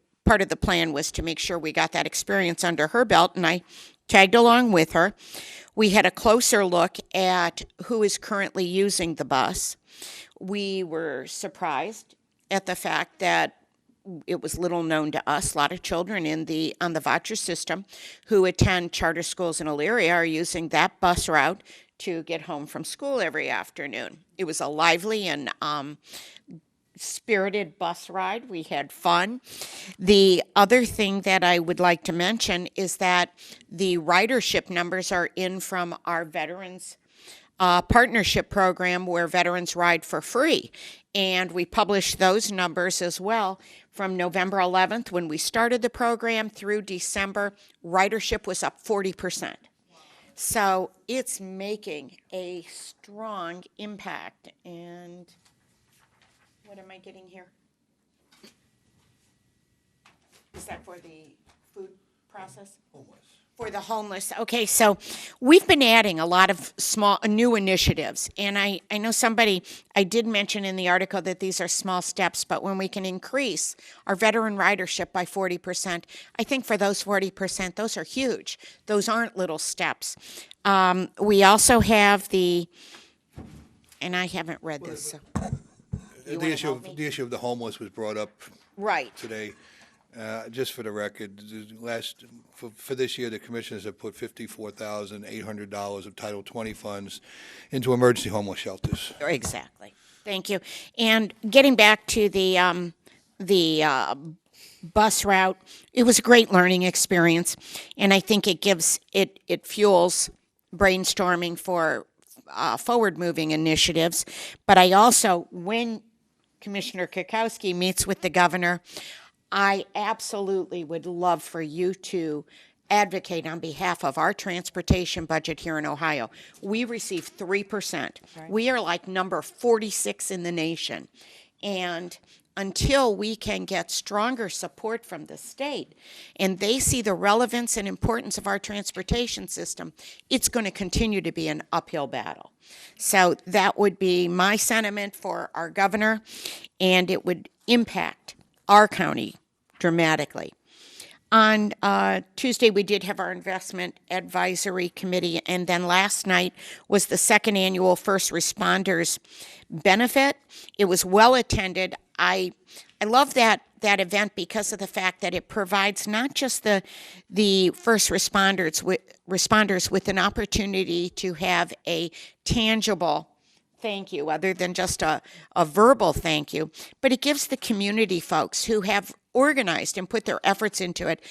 plan was to make sure we got that experience under her belt, and I tagged along with her. We had a closer look at who is currently using the bus. We were surprised at the fact that it was little known to us. A lot of children on the voucher system who attend charter schools in Elyria are using that bus route to get home from school every afternoon. It was a lively and spirited bus ride. We had fun. The other thing that I would like to mention is that the ridership numbers are in from our veterans partnership program where veterans ride for free. And we published those numbers as well. From November 11th, when we started the program, through December, ridership was up 40%. So it's making a strong impact. And what am I getting here? Is that for the food process? Homeless. For the homeless. Okay, so we've been adding a lot of small, new initiatives. And I know I did mention in the article that these are small steps, but when we can increase our veteran ridership by 40%, I think for those 40%, those are huge. Those aren't little steps. We also have and I haven't read this. So. The issue of the homeless was brought up Right. today. Just for the record, for this year, the commissioners have put $54,800 of Title 20 funds into emergency homeless shelters. Exactly. Thank you. And getting back to the bus route, it was a great learning experience, and I think it fuels brainstorming for forward-moving initiatives. But I also, when Commissioner Kokoski meets with the governor, I absolutely would love for you to advocate on behalf of our transportation budget here in Ohio. We receive 3%. Right. We are like number 46 in the nation. And until we can get stronger support from the state and they see the relevance and importance of our transportation system, it's going to continue to be an uphill battle. So that would be my sentiment for our governor, and it would impact our county dramatically. On Tuesday, we did have our investment advisory committee, and then last night was the second annual First Responders benefit. It was well attended. I love that event because of the fact that it provides not just the first responders with an opportunity to have a tangible thank you, other than just a verbal thank you, but it gives the community folks who have organized and put their efforts into it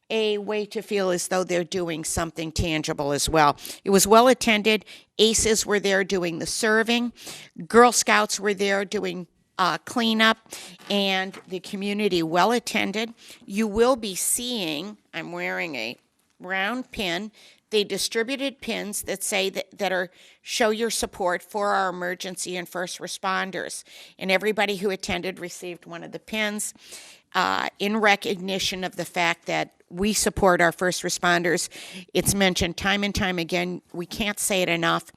a way to feel as though they're doing something tangible as well. It was well attended. ACEs were there doing the serving. Girl Scouts were there doing cleanup, and the community well attended. You will be seeing, I'm wearing a round pin. They distributed pins that say that show your support for our emergency and first responders. And everybody who attended received one of the pins in recognition of the fact that we support our first responders. It's mentioned time and time again. We can't say it enough.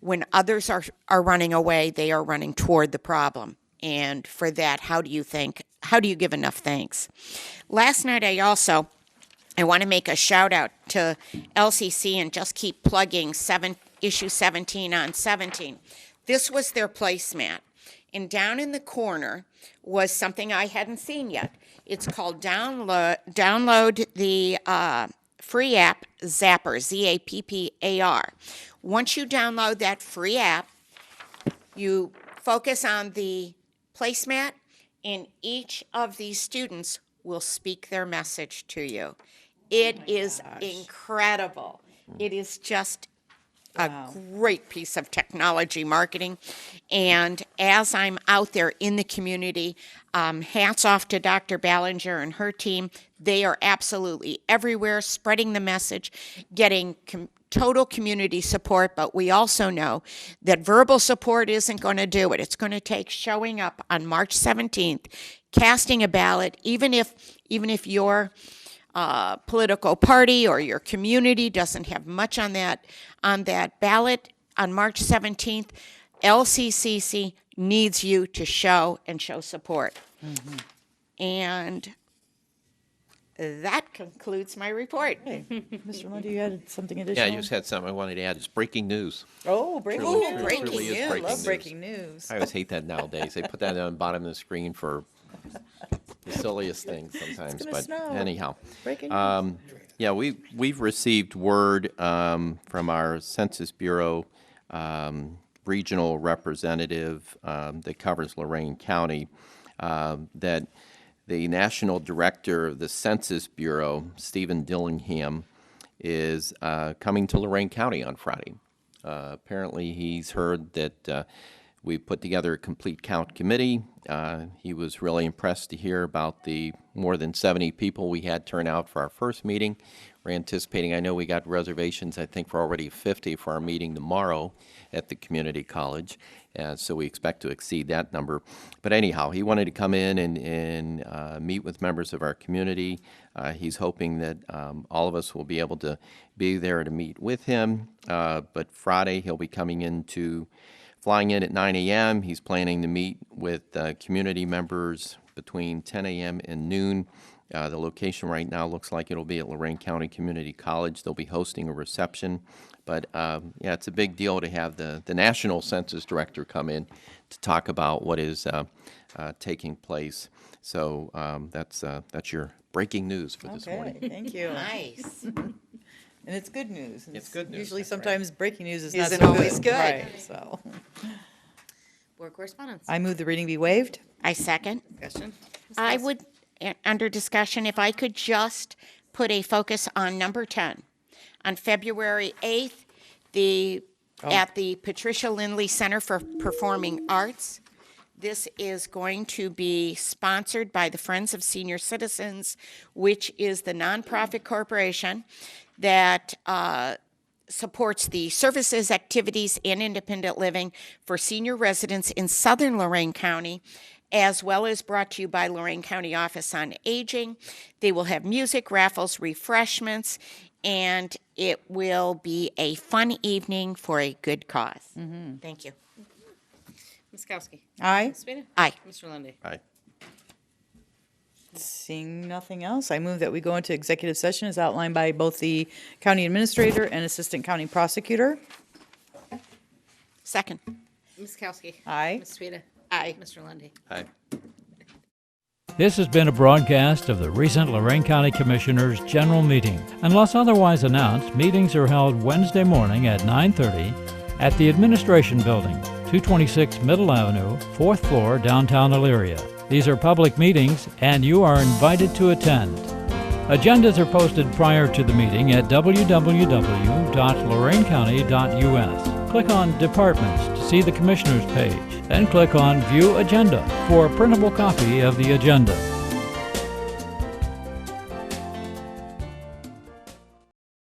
When others are running away, they are running toward the problem. And for that, how do you give enough thanks? Last night, I want to make a shout out to LCC and just keep plugging issue 17 on 17. This was their placemat. And down in the corner was something I hadn't seen yet. It's called download the free app Zappar, Zappar. Once you download that free app, you focus on the placemat, and each of these students will speak their message to you. It is incredible. It is just a great piece of technology marketing. And as I'm out there in the community, hats off to Dr. Ballinger and her team. They are absolutely everywhere, spreading the message, getting total community support. But we also know that verbal support isn't going to do it. It's going to take showing up on March 17th, casting a ballot, even if your political party or your community doesn't have much on that ballot on March 17th. LCCC needs you to show support. Mm-hmm. And that concludes my report. Hey, Mr. Lundy, you had something additional? Yeah, I just had something I wanted to add. It's breaking news. Oh, breaking news. Breaking Truly is news. breaking Love news. breaking news. I always hate that nowadays. They put that on the bottom of the screen for the silliest things sometimes. gonna But snow. anyhow, Breaking news. yeah, we've received word from our Census Bureau regional representative that covers Lorain County that the National Director of the Census Bureau, Stephen Dillingham, is coming to Lorain County on Friday. Apparently, he's heard that we put together a complete count committee. He was really impressed to hear about the more than 70 people we had turn out for our first meeting. We're anticipating, I know we got reservations, I think, for already 50 for our meeting tomorrow at the community college. So we expect to exceed that number. But anyhow, he wanted to come in and meet with members of our community. He's hoping that all of us will be able to be there to meet with him. But Friday, he'll be flying in at 9 a.m. He's planning to meet with community members between 10 a.m. and noon. The location right now looks like it'll be at Lorain County Community College. They'll be hosting a reception. But, yeah, it's a big deal to have the National Census Director come in to talk about what is taking place. So that's your breaking news for this morning. Okay, thank you. Nice. And it's good news. It's good news, Usually that's right. sometimes breaking news is not Isn't so always good. Right, so. Board correspondence. I move the reading be waived. I second. Discussion. I would, under discussion, if I could just put a focus on number 10. On February 8th, at the Patricia Lindley Center for Performing Arts, this is going to be sponsored by the Friends of Senior Citizens, which is the nonprofit corporation that supports the services, activities, and independent living for senior residents in southern Lorain County. as well as brought to you by Lorain County Office on Aging. They will have music, raffles, refreshments, and it will be a fun evening for a good cause. Thank you. Ms. Kowski. Aye. Ms. Sweda. Aye. Mr. Lundy. Aye. Seeing nothing else, I move that we go into executive session as outlined by both the county administrator and assistant county prosecutor. Second. Ms. Kowski. Aye. Ms. Sweda. Aye. Mr. Lundy. Aye. This has been a broadcast of the recent Lorain County Commissioners' General Meeting. Unless otherwise announced, meetings are held Wednesday morning at 9:30 at the Administration Building, 226 Middle Avenue, 4th floor, downtown Elyria. These are public meetings, and you are invited to attend. Agendas are posted prior to the meeting at www.loraincounty.us. Click on Departments to see the Commissioners page, then click on View Agenda for a printable copy of the agenda.